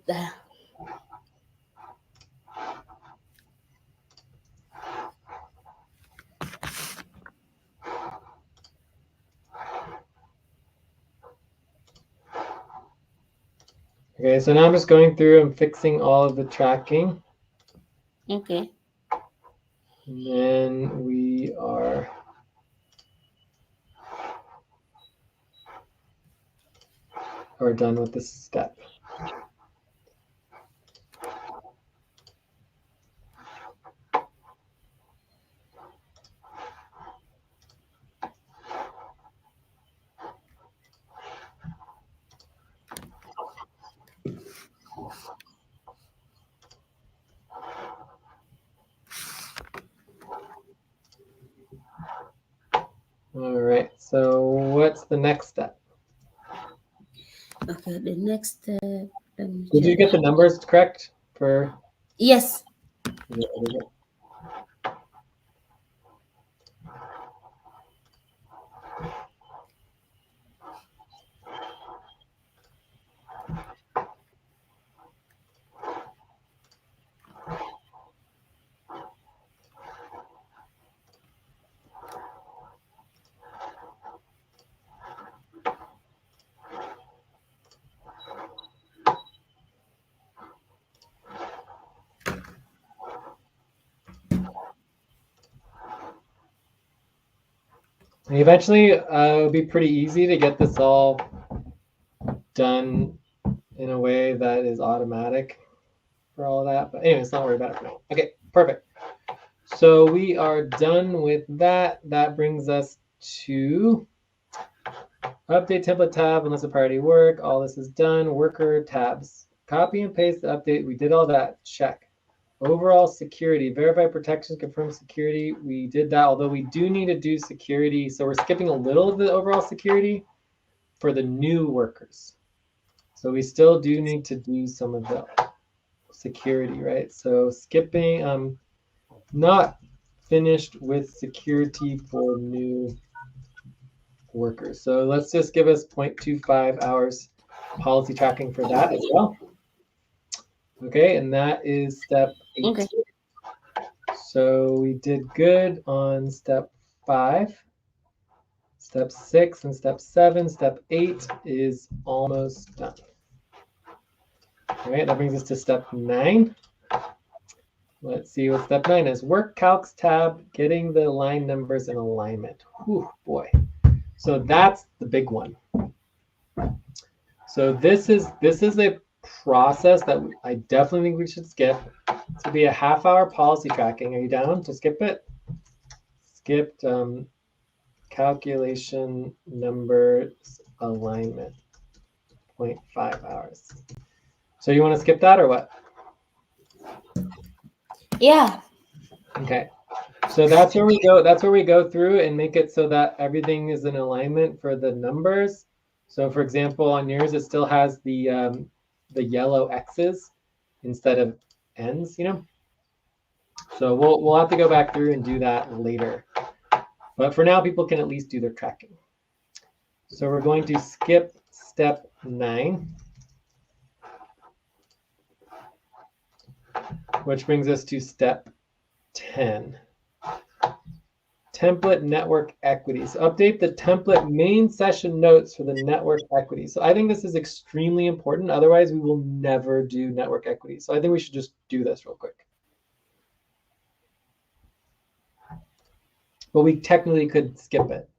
Okay, so now I'm just going through and fixing all of the tracking. okay. And then we are done with this step. All right, so what's the next step? Okay, the next step. Let me Did you check. get the numbers correct for? Yes. Yeah, and eventually, it'll be pretty easy to get this all done in a way that is automatic for all of that. But anyway, let's not worry about it for now. Okay, perfect. So we are done with that. That brings us to update template tab, unless a priority work. All this is done. Worker tabs. Copy and paste the update. We did all that. Check. Overall security. Verify protections, confirm security. We did that, although we do need to do security. So we're skipping a little of the overall security for the new workers. So we still do need to do some of the security, right? So skipping, not finished with security for new workers. So let's just give us 0.25 hours policy tracking for that as well. Okay, and that is step 8. Okay. So we did good on step 5, step 6, and step 7. Step 8 is almost done. All right, that brings us to step 9. Let's see what step 9 is. Work Calcs tab, getting the line numbers in alignment. Whew, boy. So that's the big one. So this is a process that I definitely think we should skip. This will be a half-hour policy tracking. Are you down to skip it? Skipped calculation numbers alignment, 0.5 hours. So you want to skip that or what? Yeah. Okay. So that's where we go. That's where we go through and make it so that everything is in alignment for the numbers. So for example, on yours, it still has the yellow X's instead of N's, you know? So we'll have to go back through and do that later. But for now, people can at least do their tracking. So we're going to skip step 9, which brings us to step 10. Template network equities. Update the template main session notes for the network equity. So I think this is extremely important. Otherwise, we will never do network equity. So I think we should just do this real quick. But we technically could skip it.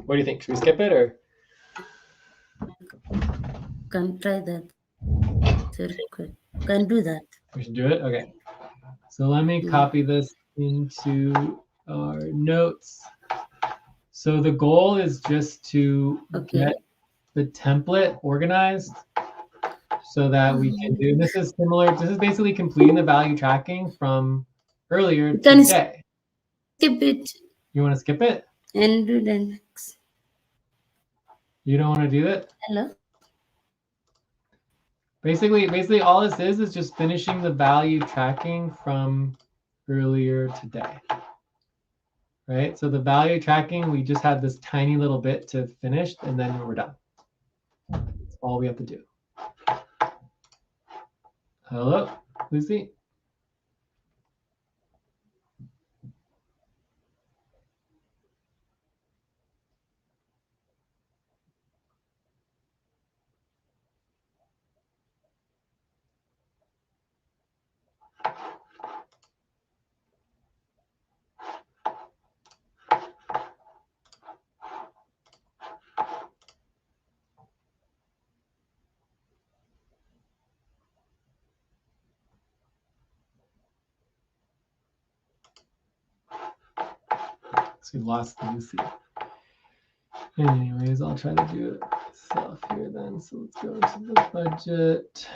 What do you think? Should we skip it or? Can try that. Can do that. We should do it? Okay. So let me copy this into our notes. So the goal is just to get the template organized so that we can do, this is similar, this is basically completing the value tracking from earlier today. Skip it. You want to skip it? And do the next. You don't want to do that? Hello? Basically all this is just finishing the value tracking from earlier today. right? So the value tracking, we just had this tiny little bit to finish, and then we're done. That's all we have to do. Hello, Lucy? So we lost Lucy. Anyways, I'll try to do it myself here then. So let's go into the budget.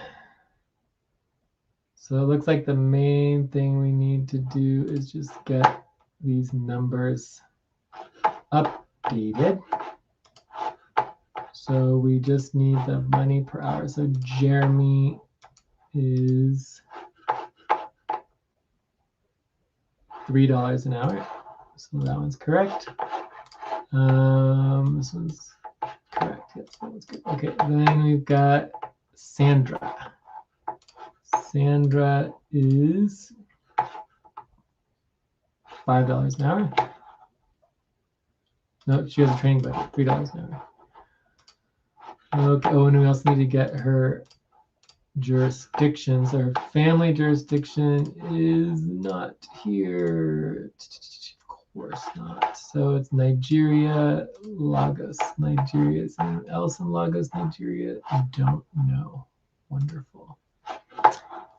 So it looks like the main thing we need to do is just get these numbers updated. So we just need the money per hour. So Jeremy is $3 an hour. So that one's correct. This one's correct. Yes, that one's good. Okay, then we've got Sandra. Sandra is $5 an hour. No, she has a training budget, $3 an hour. Okay, oh, and we also need to get her jurisdictions. Our family jurisdiction is not here. Of course not. So it's Nigeria, Lagos, Nigeria. Is anyone else in Lagos, Nigeria? I don't know. Wonderful.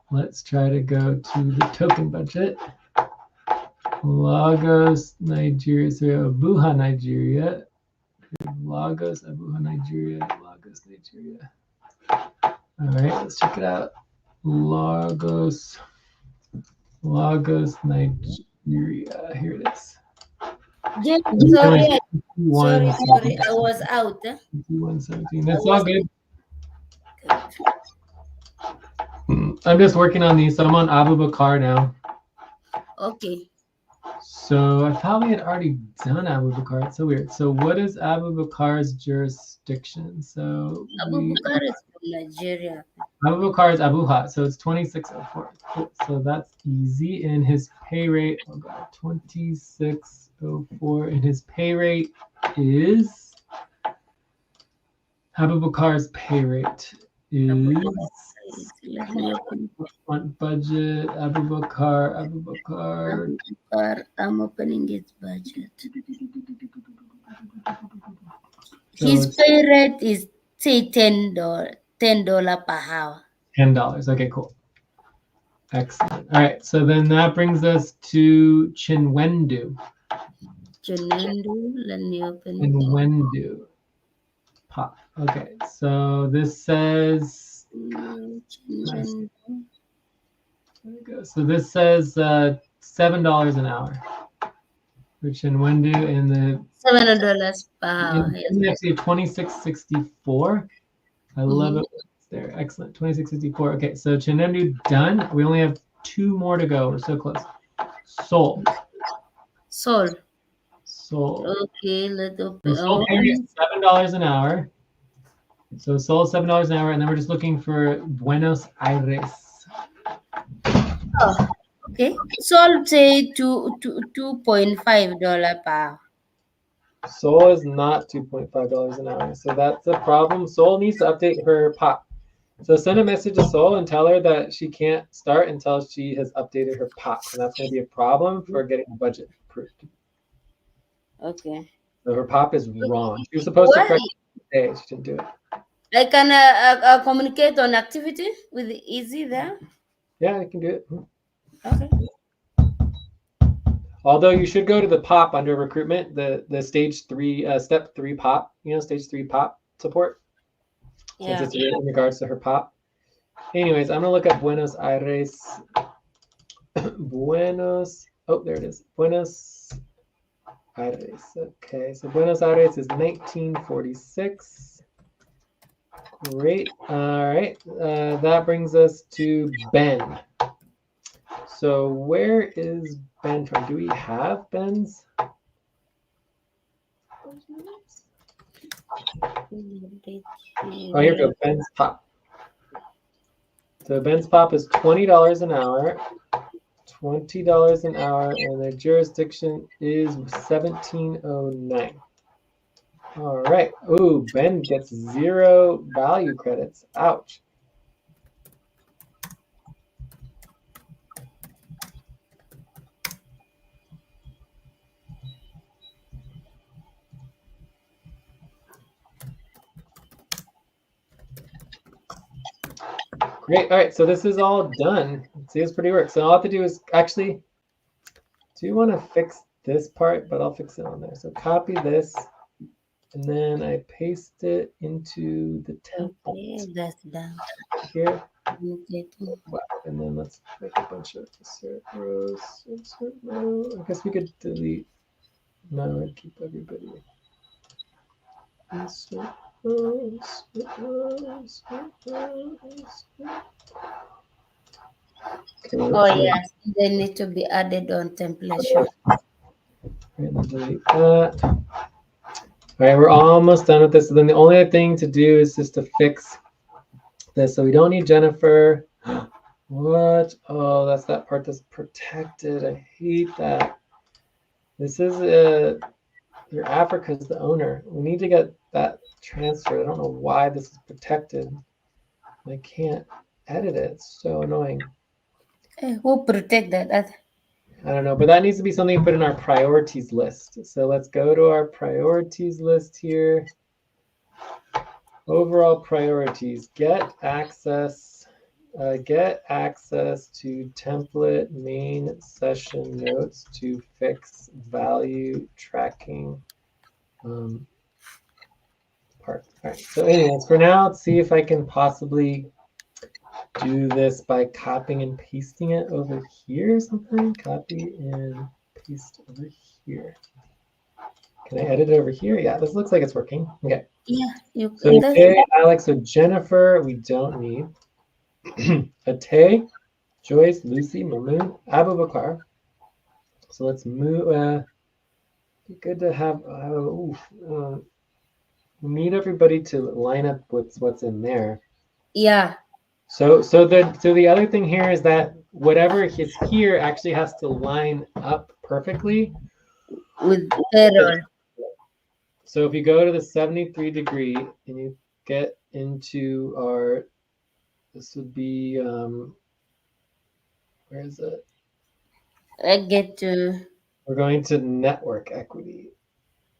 Let's try to go to the token budget. Lagos, Nigeria. So Abuja, Nigeria. Lagos, Abuja, Nigeria. Lagos, Nigeria. All right, let's check it out. Lagos, Nigeria. Here it is. Jane, sorry, I was out. 117. That's all good. I'm just working on these. So I'm on Abu Bakr now. Okay. So I thought we had already done Abu Bakr. It's so weird. So what is Abu Bakr's jurisdiction? So Abu Bakr is from Nigeria. Abu Bakr is Abuja, so it's 2604. Cool. So that's easy. And his pay rate, oh god, 2604. And his pay rate is Abu Bakr's pay rate is front budget. Abu Bakr. I'm opening its budget. So his pay rate is say $10 per hour. $10. Okay, cool. Excellent. All right, so then that brings us to Chinwendu. Let me open it. Chinwendu. Pop. Okay, so this says. Nice. There we go. So this says $7 an hour for Chinwendu, and the $7 per hour. It's actually $26.64. I love it. There, excellent. 26.54. Okay, so Chinwendu done. We only have 2 more to go. We're so close. Sol. Okay, let's open. Sol pay rate is $7 an hour. So Sol is $7 an hour, and then we're just looking for Buenos Aires. Oh, okay. Sol say $2.5 per hour. Sol is not $2.5 an hour, so that's a problem. Sol needs to update her POP. So send a message to Sol and tell her that she can't start until she has updated her POP, and that's going to be a problem for getting the budget approved. Okay. So her POP is wrong. She was supposed to correct it today. She didn't do it. I can communicate on activity with Easy there. Yeah, I can do it. Okay. Although you should go to the POP under recruitment, the stage 3, step 3 POP. Stage 3 POP support. Yeah. Since it's in regards to her POP. Anyways, I'm gonna look up Buenos Aires. Oh, there it is. Buenos Aires. Okay, so Buenos Aires is 1946. Great. All right. That brings us to Ben. So where is Ben from? Do we have Ben's Oh, here we go. Ben's Pop. So Ben's Pop is $20 an hour. $20 an hour, and their jurisdiction is 1709. All right. Ooh, Ben gets 0 value credits. Ouch. Great. All right. So this is all done. Let's see, it's pretty work. So all I have to do is actually, do you want to fix this part? But I'll fix it on there. So copy this, and then I paste it into the template. Okay, that's done. Here. Okay. And then let's make a bunch of insert rows. Insert row. I guess we could delete. No, I'd keep everybody. Insert rows. Okay, Oh yes, they need to be added on template. Sure. delete that. All right, we're almost done with this. So then the only other thing to do is just to fix this. So we don't need Jennifer. What? Oh, that's that part that's protected. I hate that. This is your Africa's the owner. We need to get that transferred. I don't know why this is protected. I can't edit it. It's so annoying. Who protect that? I don't know, but that needs to be something put in our priorities list. So let's go to our priorities list here. Overall priorities, get access to template main session notes to fix value tracking part. All right, so anyways, for now, let's see if I can possibly do this by copying and pasting it over here or something. Copy and paste over here. Can I edit it over here? Yeah, this looks like it's working. Okay. Yeah, you So okay, Alex, so Jennifer, we don't need. Ate, Joyce, Lucy, Mamoon, Abubakar. So let's move. Good to have. We need everybody to line up with what's in there. Yeah. So the other thing here is that whatever is here actually has to line up perfectly with payroll. So if you go to the 73 degree and you get into our, this would be, where is it? I get to We're going to network equity.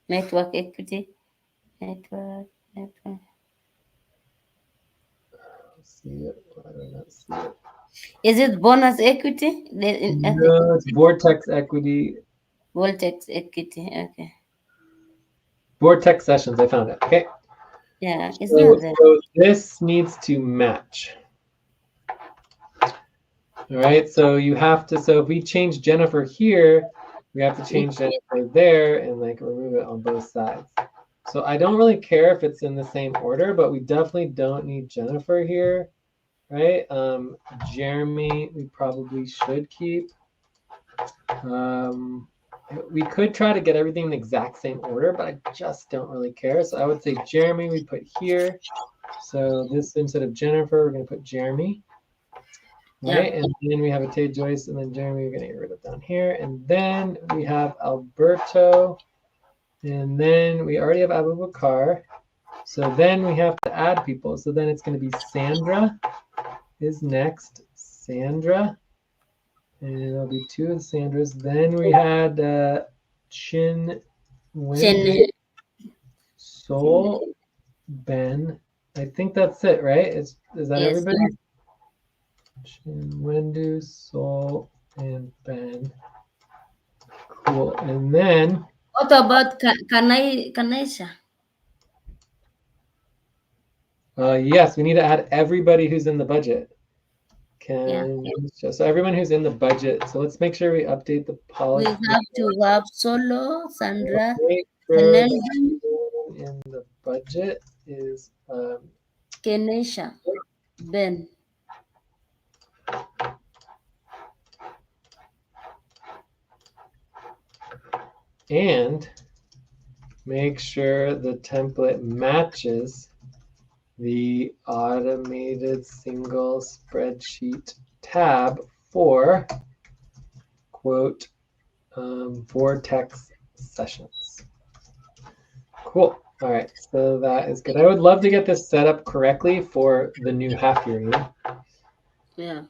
network equity. Network. See it? Why do I not see it? Is it bonus equity? No, it's Vortex equity. Vortex equity. Okay. Vortex sessions. I found it. Okay. Yeah, it's not there. So this needs to match. All right. So you have to. So if we change Jennifer here, we have to change Jennifer there and like remove it on both sides. So I don't really care if it's in the same order, but we definitely don't need Jennifer here, right? Jeremy, we probably should keep. We could try to get everything in the exact same order, but I just don't really care. So I would say Jeremy we put here. So this, instead of Jennifer, we're going to put Jeremy. Right, and then we have a Joyce, and then Jeremy we're going to get rid of down here. And then we have Alberto. And then we already have Abubakar. So then we have to add people. So then it's going to be Sandra is next. Sandra. And it'll be 2 of Sandra's. Then we had Chin Wen, Sol, Ben. I think that's it, right? Is that everybody? Chin Wendu, Sol, and Ben. Cool. And then what about Kanisha? Yes, we need to add everybody who's in the budget. So everyone who's in the budget. So let's make sure we update the policy. We have to have Solo, Sandra, in the budget is Kenesha, Ben. And make sure the template matches the automated single spreadsheet tab for quote vortex sessions. Cool. All right, so that is good. I would love to get this set up correctly for the new half year, you know? Yeah.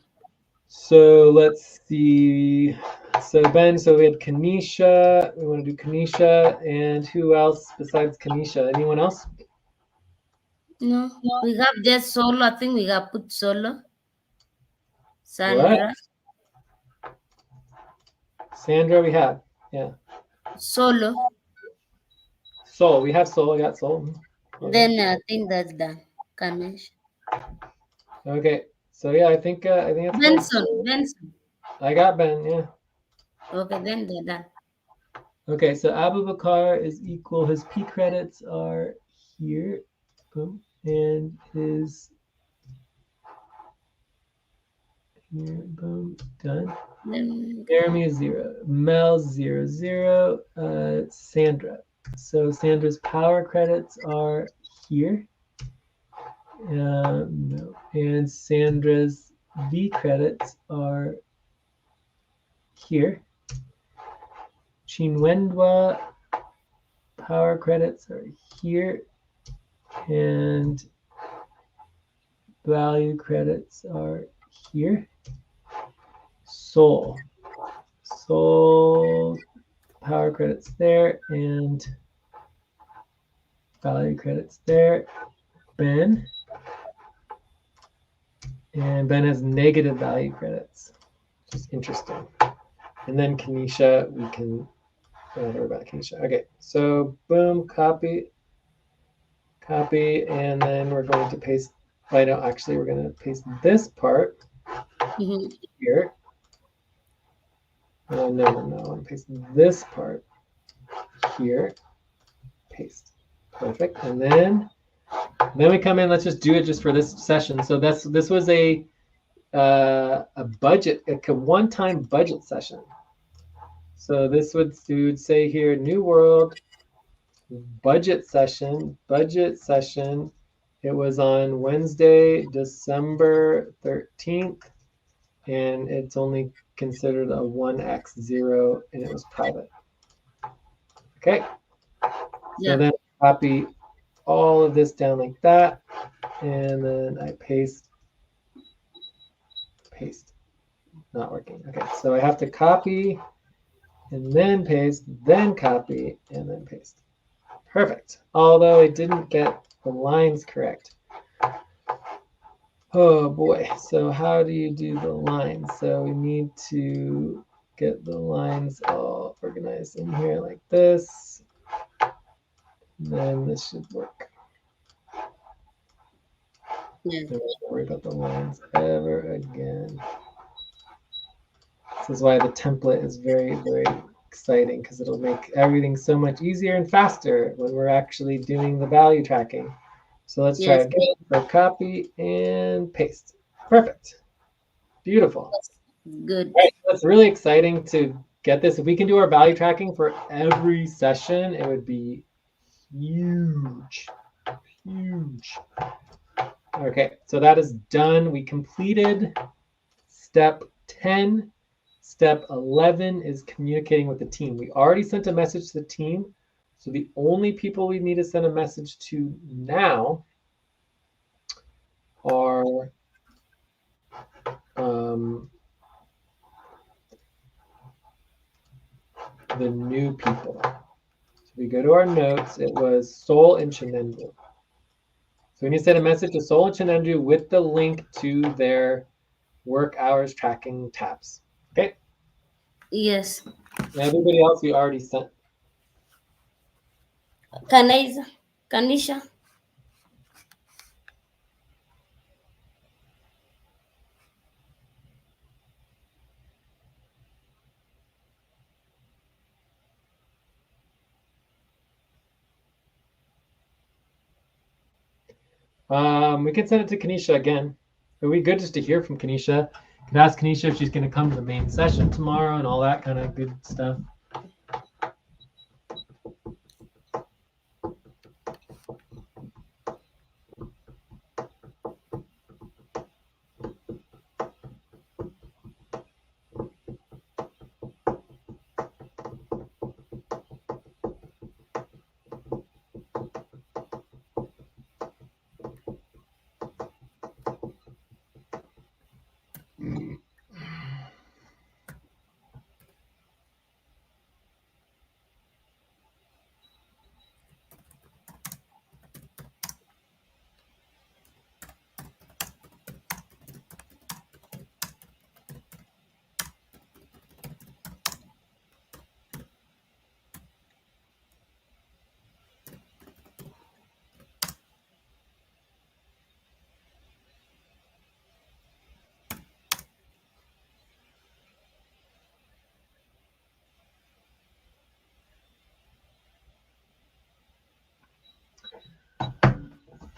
So let's see. So Ben, so we had Kanisha. We want to do Kanisha, and who else besides Kanisha? Anyone else? No, we have just solo. I think we have put solo. What? Sandra. Sandra, we have. Yeah. Solo. Soul, we have Soul. We got Soul. Okay. Then I think that's done. Kanesh. Okay. So yeah, I think it's Benson. good. Benson. I got Ben. Yeah. Okay, then they're done. Okay. So Abu Bakar is equal. His P credits are here. Boom. And his here. Boom. Done. Jeremy is 0. Mel 0, 0. Sandra. So Sandra's power credits are here. No. And Sandra's V credits are here. Chinwendwa power credits are here. And value credits are here. Soul power credits there, and value credits there. Ben, and Ben has negative value credits, which is interesting. And then Kanisha, we can don't worry about Kanisha. Okay, so boom, copy, and then we're going to paste. I know, actually, we're going to paste this part here. No, I want to paste this part here. Paste. Perfect. And then we come in. Let's just do it just for this session. So this was a budget, like a one-time budget session. So this would say here, New World budget session. It was on Wednesday, December 13th, and it's only considered a 1x0, and it was private. Okay. So then copy all of this down like that, and then I paste. Not working. Okay, so I have to copy and then paste, then copy and then paste. Perfect. Although I didn't get the lines correct. Oh boy. So how do you do the lines? So we need to get the lines all organized in here like this. And then this should work. Yeah. Don't worry about the lines ever again. This is why the template is very, very exciting, because it'll make everything so much easier and faster when we're actually doing the value tracking. So let's try again. So copy and paste. Perfect. Beautiful. Good. Right, that's really exciting to get this. If we can do our value tracking for every session, it would be huge. Okay, so that is done. We completed step 10. Step 11 is communicating with the team. We already sent a message to the team. So the only people we need to send a message to now are the new people. So we go to our notes. It was Seoul and Chenendu. So we need to send a message to Seoul and Chenendu with the link to their work hours tracking tabs. Okay? Yes. Everybody else we already sent. Kanisha. We can send it to Kanisha again. It would be good just to hear from Kanisha. You can ask Kanisha if she's going to come to the main session tomorrow and all that kind of good stuff.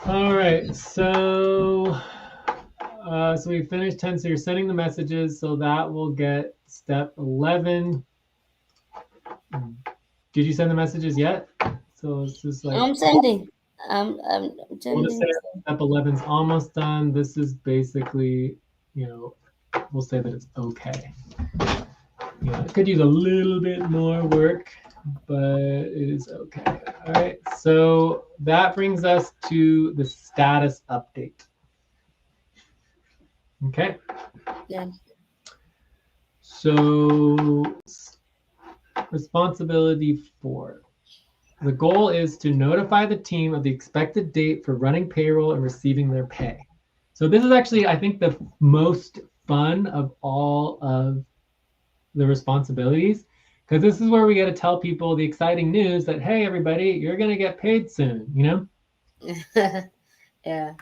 All right, so we finished 10. So you're sending the messages, so that will get step 11. Did you send the messages yet? So it's just like I'm sending. I'm we'll just say sending. step 11 is almost done. This is basically, we'll say that it's okay. It could use a little bit more work, but it is okay. All right, so that brings us to the status update. Okay. Yeah. So responsibility 4. The goal is to notify the team of the expected date for running payroll and receiving their pay. So this is actually, I think, the most fun of all of the responsibilities, because this is where we get to tell people the exciting news that, hey, everybody, you're going to get paid soon, Yeah.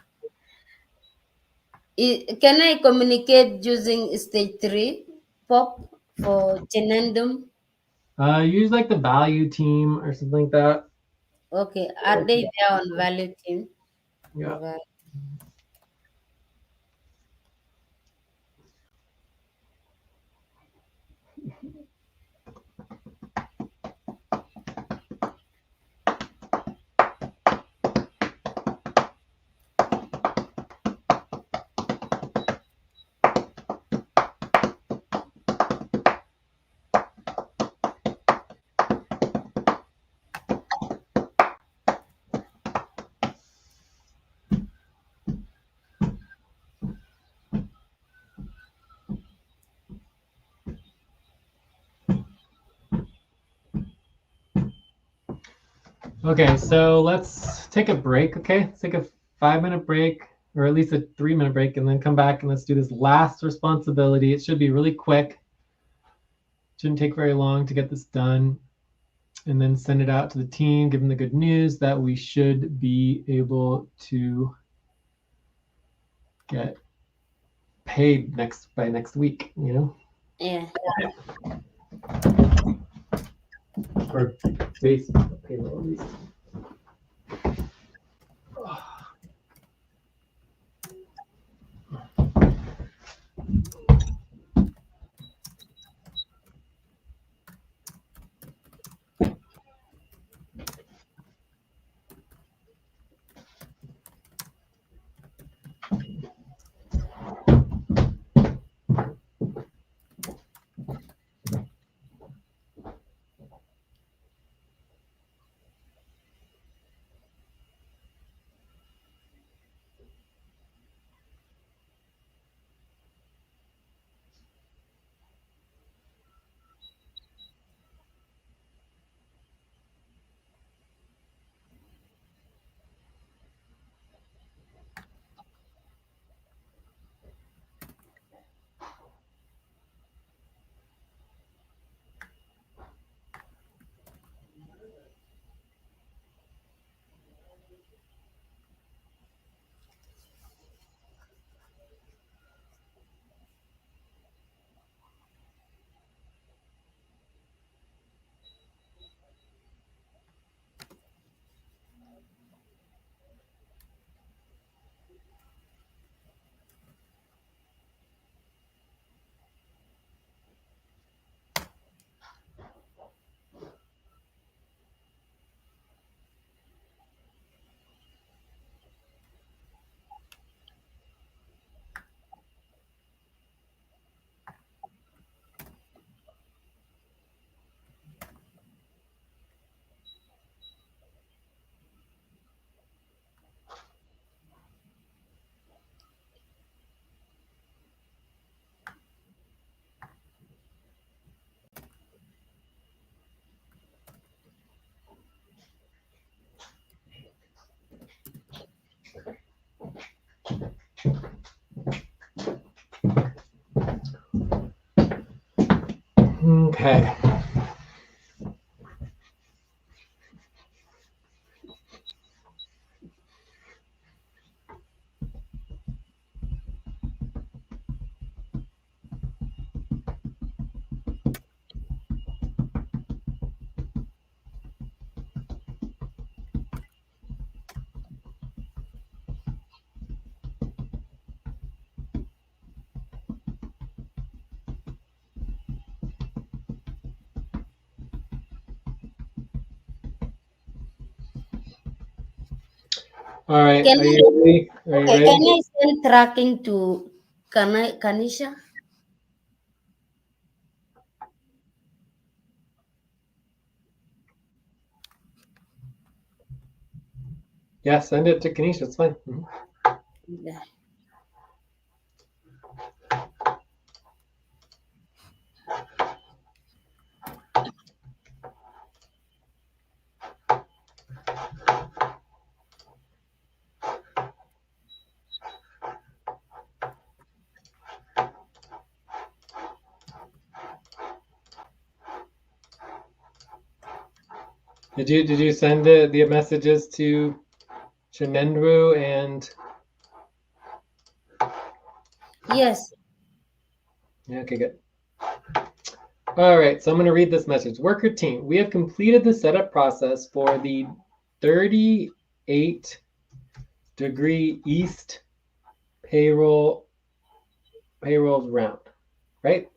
Can I communicate using stage 3 pop for Chenandum? Use like the value team or something like that. Okay. Are they there on value team? Yeah. Right. Okay, so let's take a break, okay? Let's take a 5-minute break, or at least a 3-minute break, and then come back and let's do this last responsibility. It should be really quick. Shouldn't take very long to get this done. And then send it out to the team, give them the good news that we should be able to get paid by next week, Yeah. or base payroll at least. Okay. All right, Can are I, you ready? Are you okay, can ready? I send tracking to Kanisha? Yeah, send it to Kanisha. It's fine. Yeah. Did you send the messages to Chinendru and Yes. yeah, okay, good. All right, so I'm going to read this message. Worker team, we have completed the setup process for the 38-degree east payrolls round, right?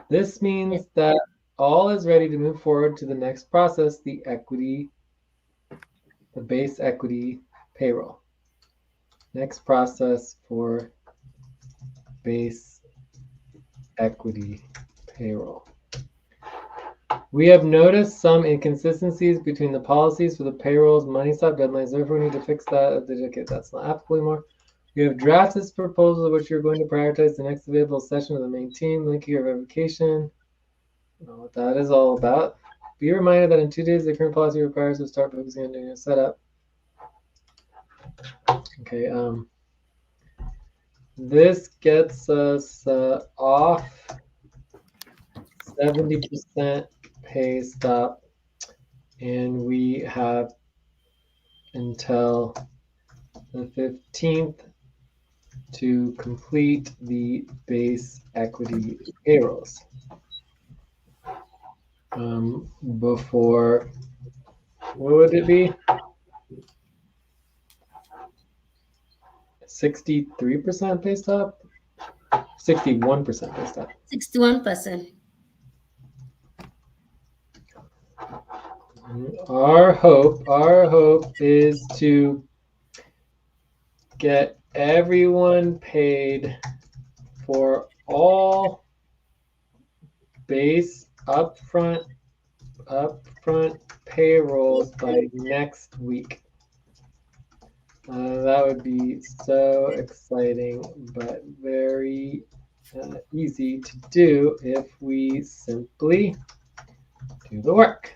This Yes. means that all is ready to move forward to the next process, the base equity payroll. Next process for base equity payroll. We have noticed some inconsistencies between the policies for the payrolls money stop deadlines. Therefore, we need to fix that. Okay, that's not applicable anymore. We have drafted this proposal, which you're going to prioritize the next available session of the main team. Link here verification. I don't know what that is all about. Be reminded that in 2 days, the current policy requires us to start focusing on doing a setup. Okay, this gets us off 70% pay stop, and we have until the 15th to complete the base equity payrolls. Before, what would it be? 63% pay stop? 61% pay stop. 61%. Our hope is to get everyone paid for all base upfront payrolls by next week. That would be so exciting, but very easy to do if we simply do the work.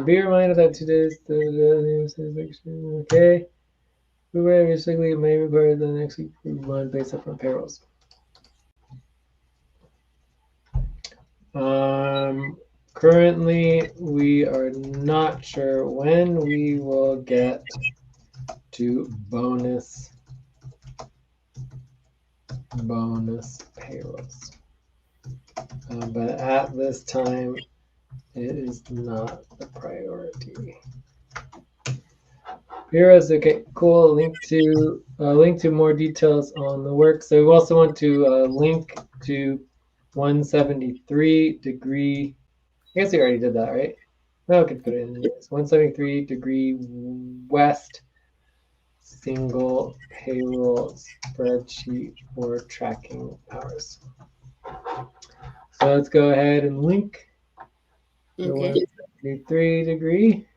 Be reminded that today's okay. We will basically may require the next week run based upon payrolls. Currently, we are not sure when we will get to bonus payrolls. But at this time, it is not a priority. Here is okay, cool. Link to more details on the work. So we also want to link to 173 degree. I guess we already did that, right? No, we could put it in. Yes, 173 degree west single payroll spreadsheet for tracking hours. So let's go ahead and link the Okay. 173 degree.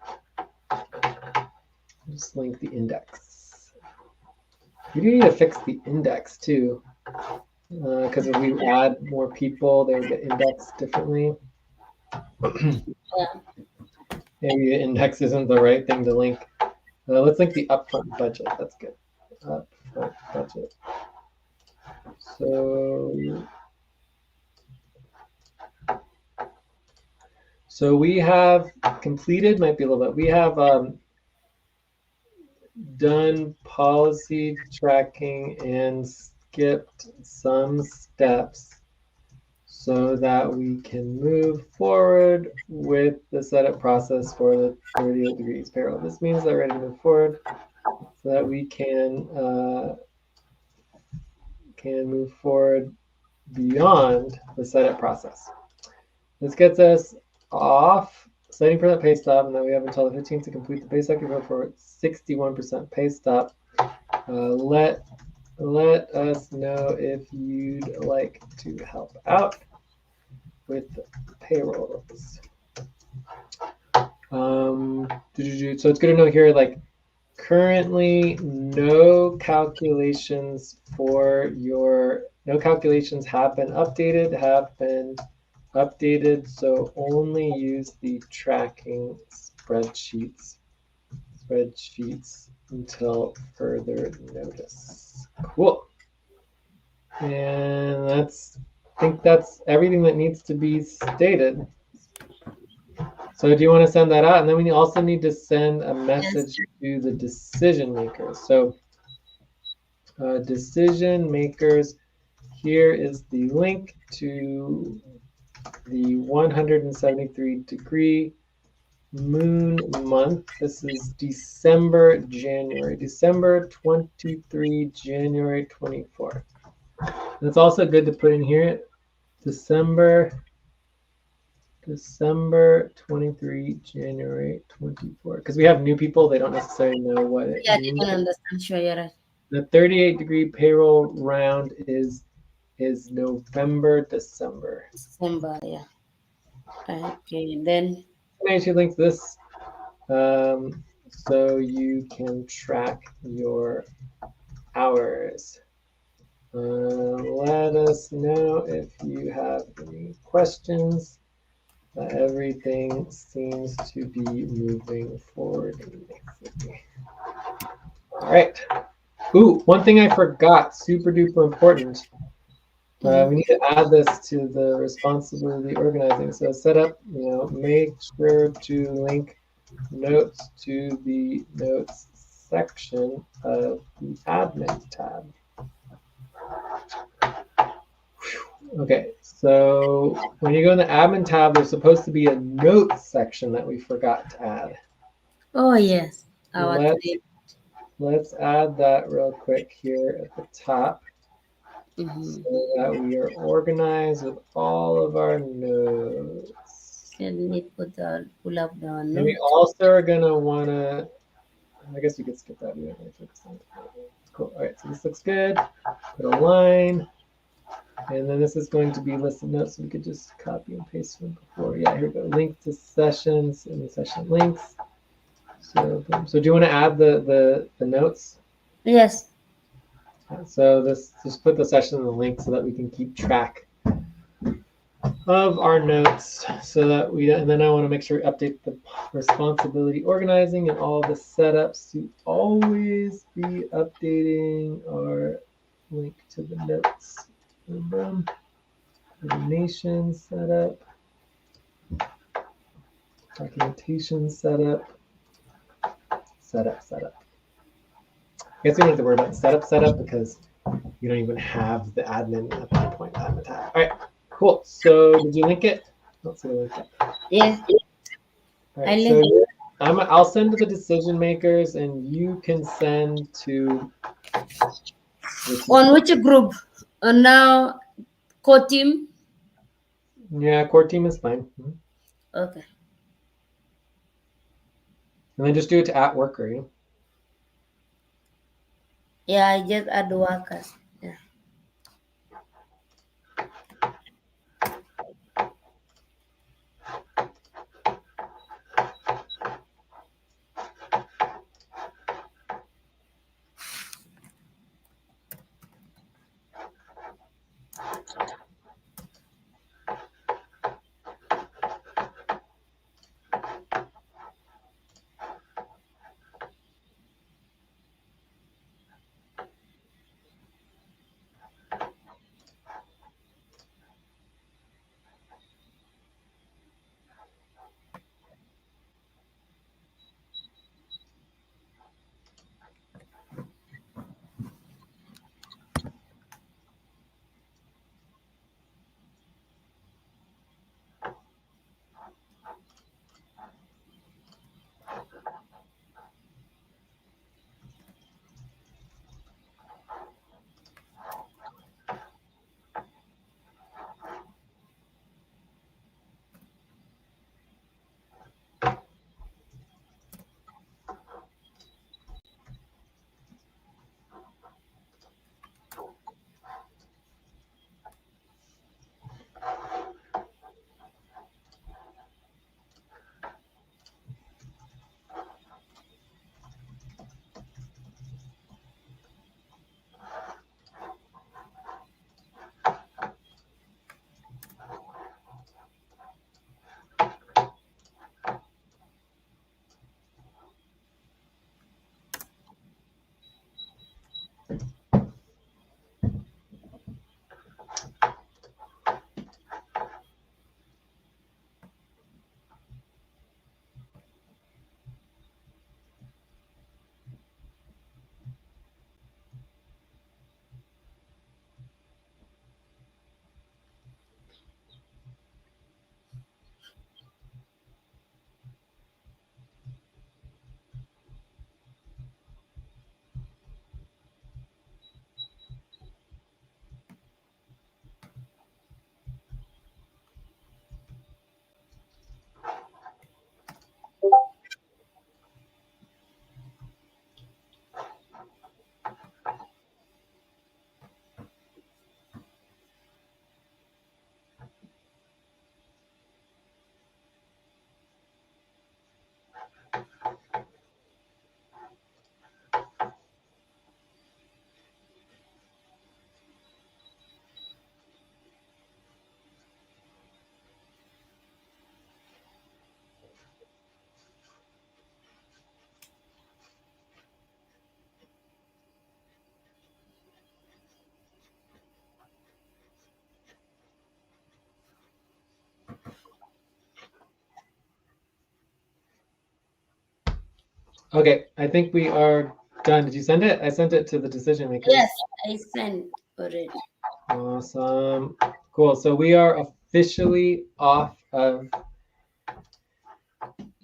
Just link the index. We do need to fix the index too, because if we add more people, they would get indexed differently. Yeah. Maybe the index isn't the right thing to link. Let's link the upfront budget. That's good. Upfront budget. So we have completed, might be a little bit. We have done policy tracking and skipped some steps so that we can move forward with the setup process for the 38 degrees payroll. This means that we're ready to move forward so that we can move forward beyond the setup process. This gets us off setting for that pay stop, and then we have until the 15th to complete the pay cycle for 61% pay stop. Let us know if you'd like to help out with payrolls. So it's good to know here, like currently no calculations have been updated, so only use the tracking spreadsheets until further notice. Cool. And I think that's everything that needs to be stated. So do you want to send that out? And then we also need to send a message to the decision makers. So decision makers, here is the link to the 173-degree moon month. This is December 23, January 24. And it's also good to put in here December 23, January 24. Because we have new people, they don't necessarily know what it Yeah, means. they don't understand. Sure, you're right. The 38-degree payroll round is November, December. December, yeah. Okay, then. I actually link this so you can track your hours. Let us know if you have any questions. Everything seems to be moving forward nicely. All right. Ooh, one thing I forgot, super duper important. We need to add this to the responsibility organizing. So set up, make sure to link notes to the notes section of the admin tab. Okay, so when you go in the admin tab, there's supposed to be a notes section that we forgot to add. Oh, yes. Let's add that real quick here at the top so that we are organized with all of our notes. Let me pull up the And note. we also are going to want to, I guess we could skip that. We don't really focus on it. Cool. All right, so this looks good. Put a line. And then this is going to be list of notes, so we could just copy and paste from before. Yeah, here we go. Link to sessions and the session links. So do you want to add the notes? Yes. So just put the session in the link so that we can keep track of our notes, so that and then I want to make sure we update the responsibility organizing and all the setups to always be updating our link to the notes. Coordination setup, documentation setup. I guess we don't have to worry about setup because you don't even have the admin at that point. Admin tab. All right, cool. So did you link it? Let's see the link. Yes. All right, so I'll send to the decision makers, and you can send to. On which group? Now, core team. Yeah, core team is fine. Okay. And then just do it to @worker. Yeah, I just add the workers. Yeah. Okay, I think we are done. Did you send it? I sent it to the decision makers. Yes, I sent already. Awesome. Cool. So we are officially off of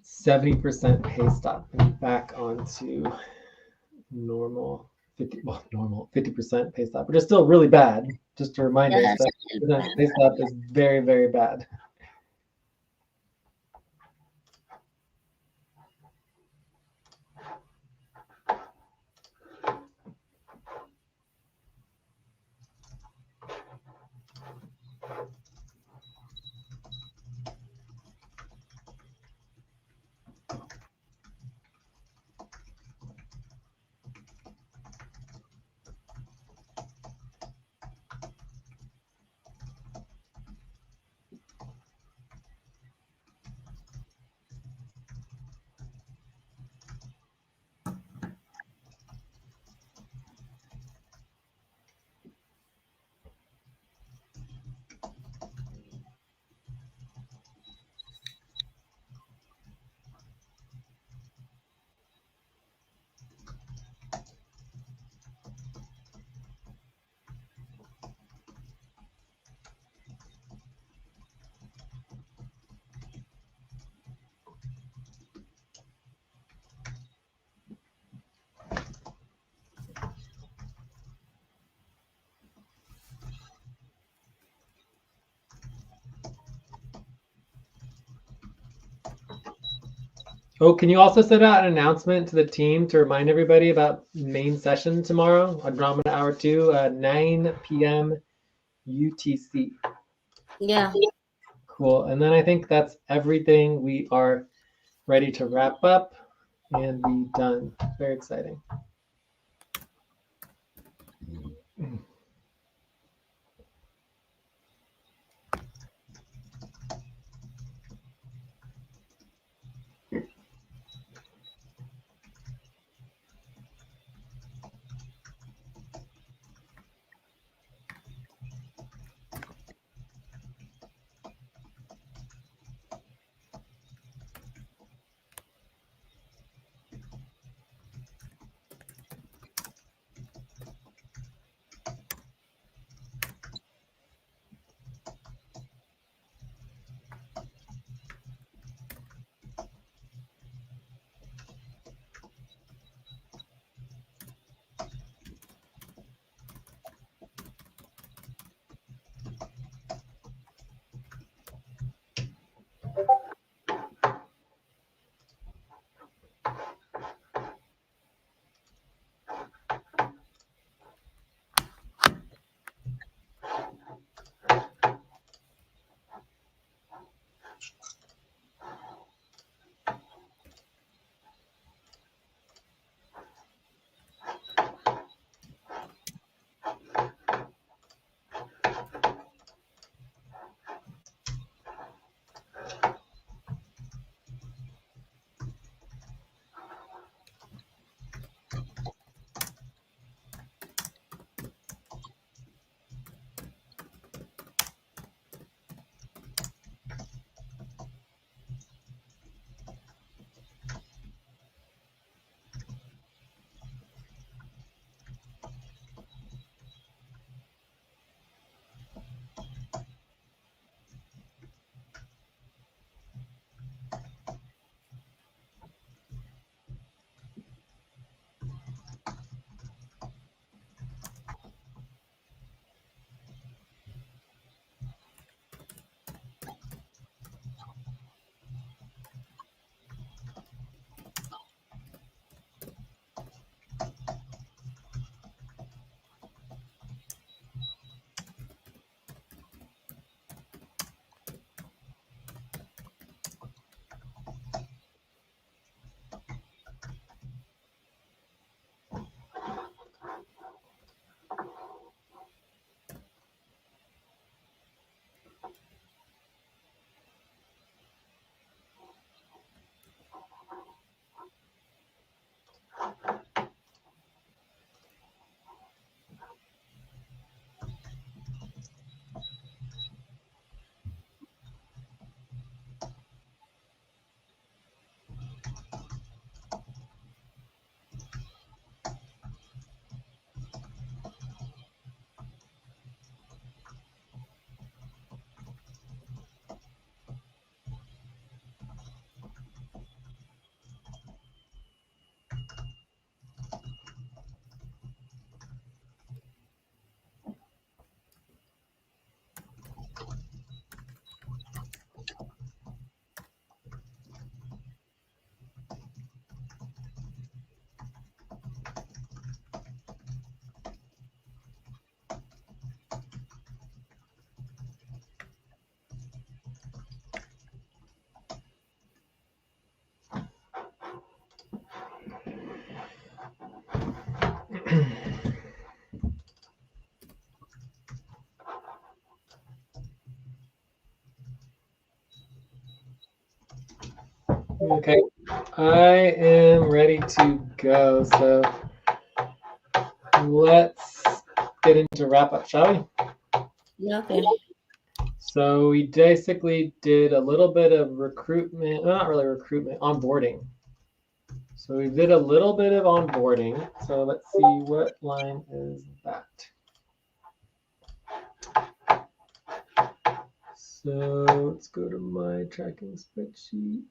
70% pay stop and back onto normal 50% pay stop, which is still really bad. Just a reminder, Yes, 70% pay stop is very, very bad. Oh, can you also send out an announcement to the team to remind everybody about main session tomorrow, Andromeda Hour 2, 9 p.m. UTC. yeah. Cool. And then I think that's everything. We are ready to wrap up and be done. Very exciting. Okay, I am ready to go. So let's get into wrap up, shall we? Yeah, okay. So we basically did a little bit of recruitment, not really recruitment, onboarding. So we did a little bit of onboarding. So let's see, what line is that? So let's go to my tracking spreadsheet.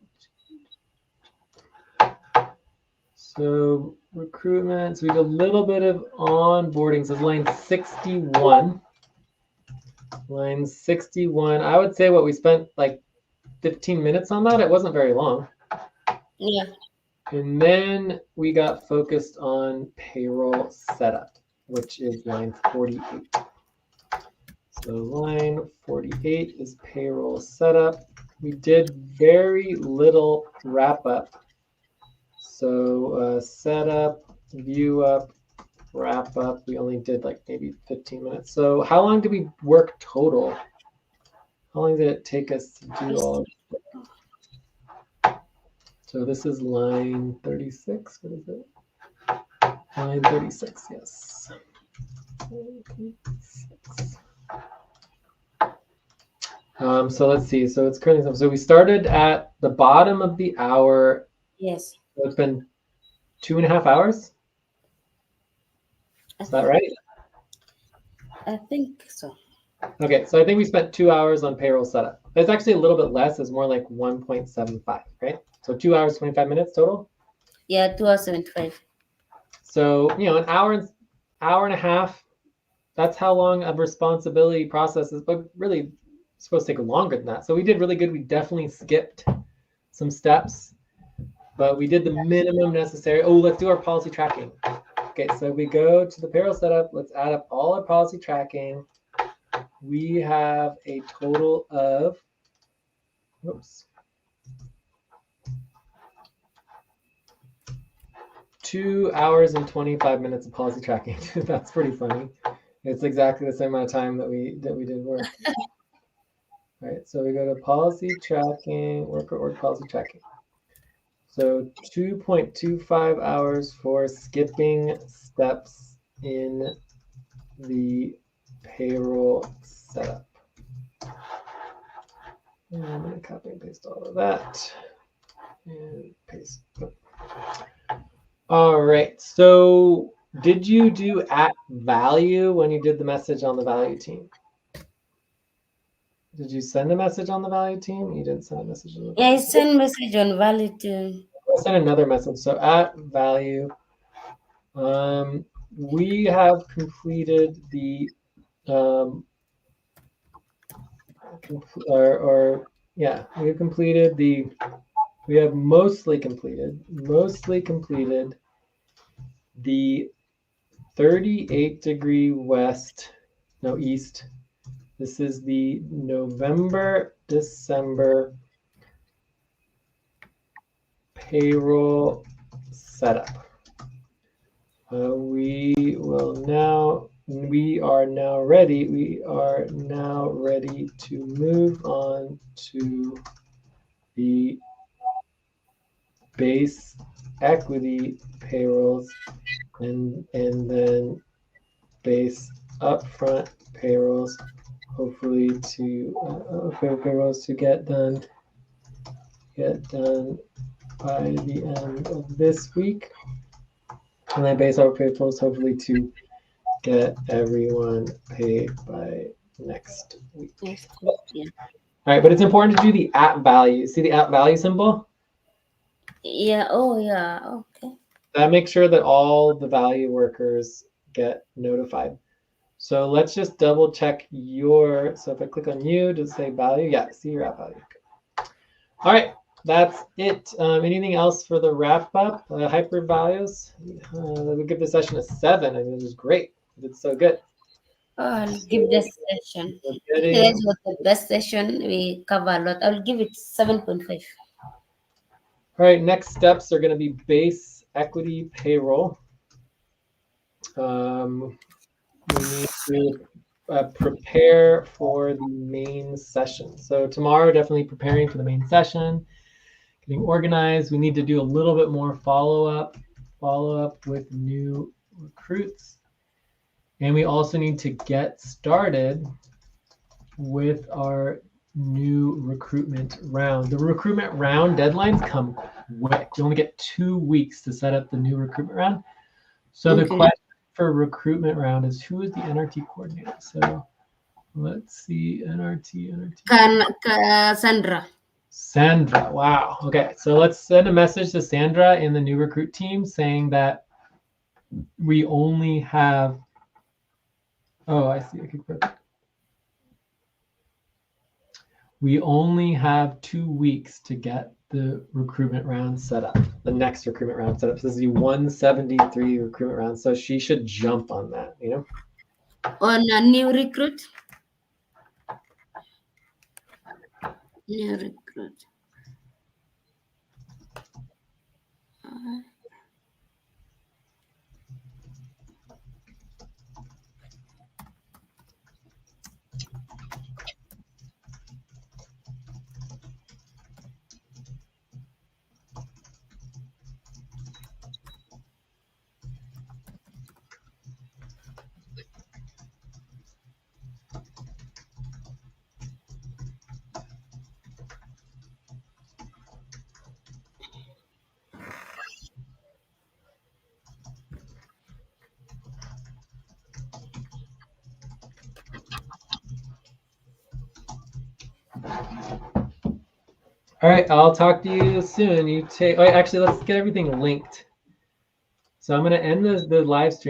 So recruitment, so we did a little bit of onboarding. So it's line 61. Line 61. I would say what we spent like 15 minutes on that. It wasn't very long. Yeah. And then we got focused on payroll setup, which is line 48. So line 48 is payroll setup. We did very little wrap up. So setup, view up, wrap up. We only did like maybe 15 minutes. So how long did we work total? How long did it take us to do all of it? So this is line 36. What is it? Line 36, yes. 36. So let's see. So it's currently, so we started at the bottom of the hour. Yes. So it's been 2.5 hours. Is that right? I think so. Okay, so I think we spent 2 hours on payroll setup. It's actually a little bit less. It's more like 1.75, right? So 2 hours, 25 minutes total. Yeah, 2 hours 75. So, an hour and a half, that's how long a responsibility process is, but really it's supposed to take longer than that. So we did really good. We definitely skipped some steps, but we did the minimum necessary. Oh, let's do our policy tracking. Okay, so we go to the payroll setup. Let's add up all our policy tracking. We have a total of, whoops, 2 hours and 25 minutes of policy tracking. That's pretty funny. It's exactly the same amount of time that we did work. All right, so we go to policy tracking, worker org policy tracking. So 2.25 hours for skipping steps in the payroll setup. And I'm going to copy and paste all of that and paste. All right, so did you do at value when you did the message on the value team? Did you send a message on the value team? You didn't send a message on the Yeah, I value team. send message on valid too. I'll send another message. So at value, we have completed the we've completed the, we have mostly completed the 38-degree west, no, east. This is the November, December payroll setup. We are now ready to move on to the base equity payrolls and then base upfront payrolls, hopefully to payrolls to get done by the end of this week, and then base our payrolls hopefully to get everyone paid by next week. Yes, yeah. All right, but it's important to do the at value. See the at value symbol? Yeah. Oh, yeah. Okay. That makes sure that all the value workers get notified. So let's just double check so if I click on you, does it say value? Yeah, see your at value. All right, that's it. Anything else for the wrap up? Hyper values. We give the session a 7. I mean, it was great. We did so good. Oh, I'll give this session. We're This getting, was the best session. We cover a lot. I'll give it 7.5. all right, next steps are going to be base equity payroll. We need to prepare for the main session. So tomorrow, definitely preparing for the main session, getting organized. We need to do a little bit more follow-up with new recruits. And we also need to get started with our new recruitment round. The recruitment round deadlines come quick. You only get 2 weeks to set up the new recruitment round. So the question for recruitment round is, who is the NRT coordinator? So let's see, NRT. Sandra. Sandra, wow. Okay, so let's send a message to Sandra in the new recruit team saying that we only have, oh, I see, okay, perfect. We only have 2 weeks to get the recruitment round set up, the next recruitment round set up. So this is the 173 recruitment round. So she should jump on that, you know? On a new recruit. New recruit. All right, I'll talk to you soon. You take, oh, actually, let's get everything linked. So I'm going to end the live stream.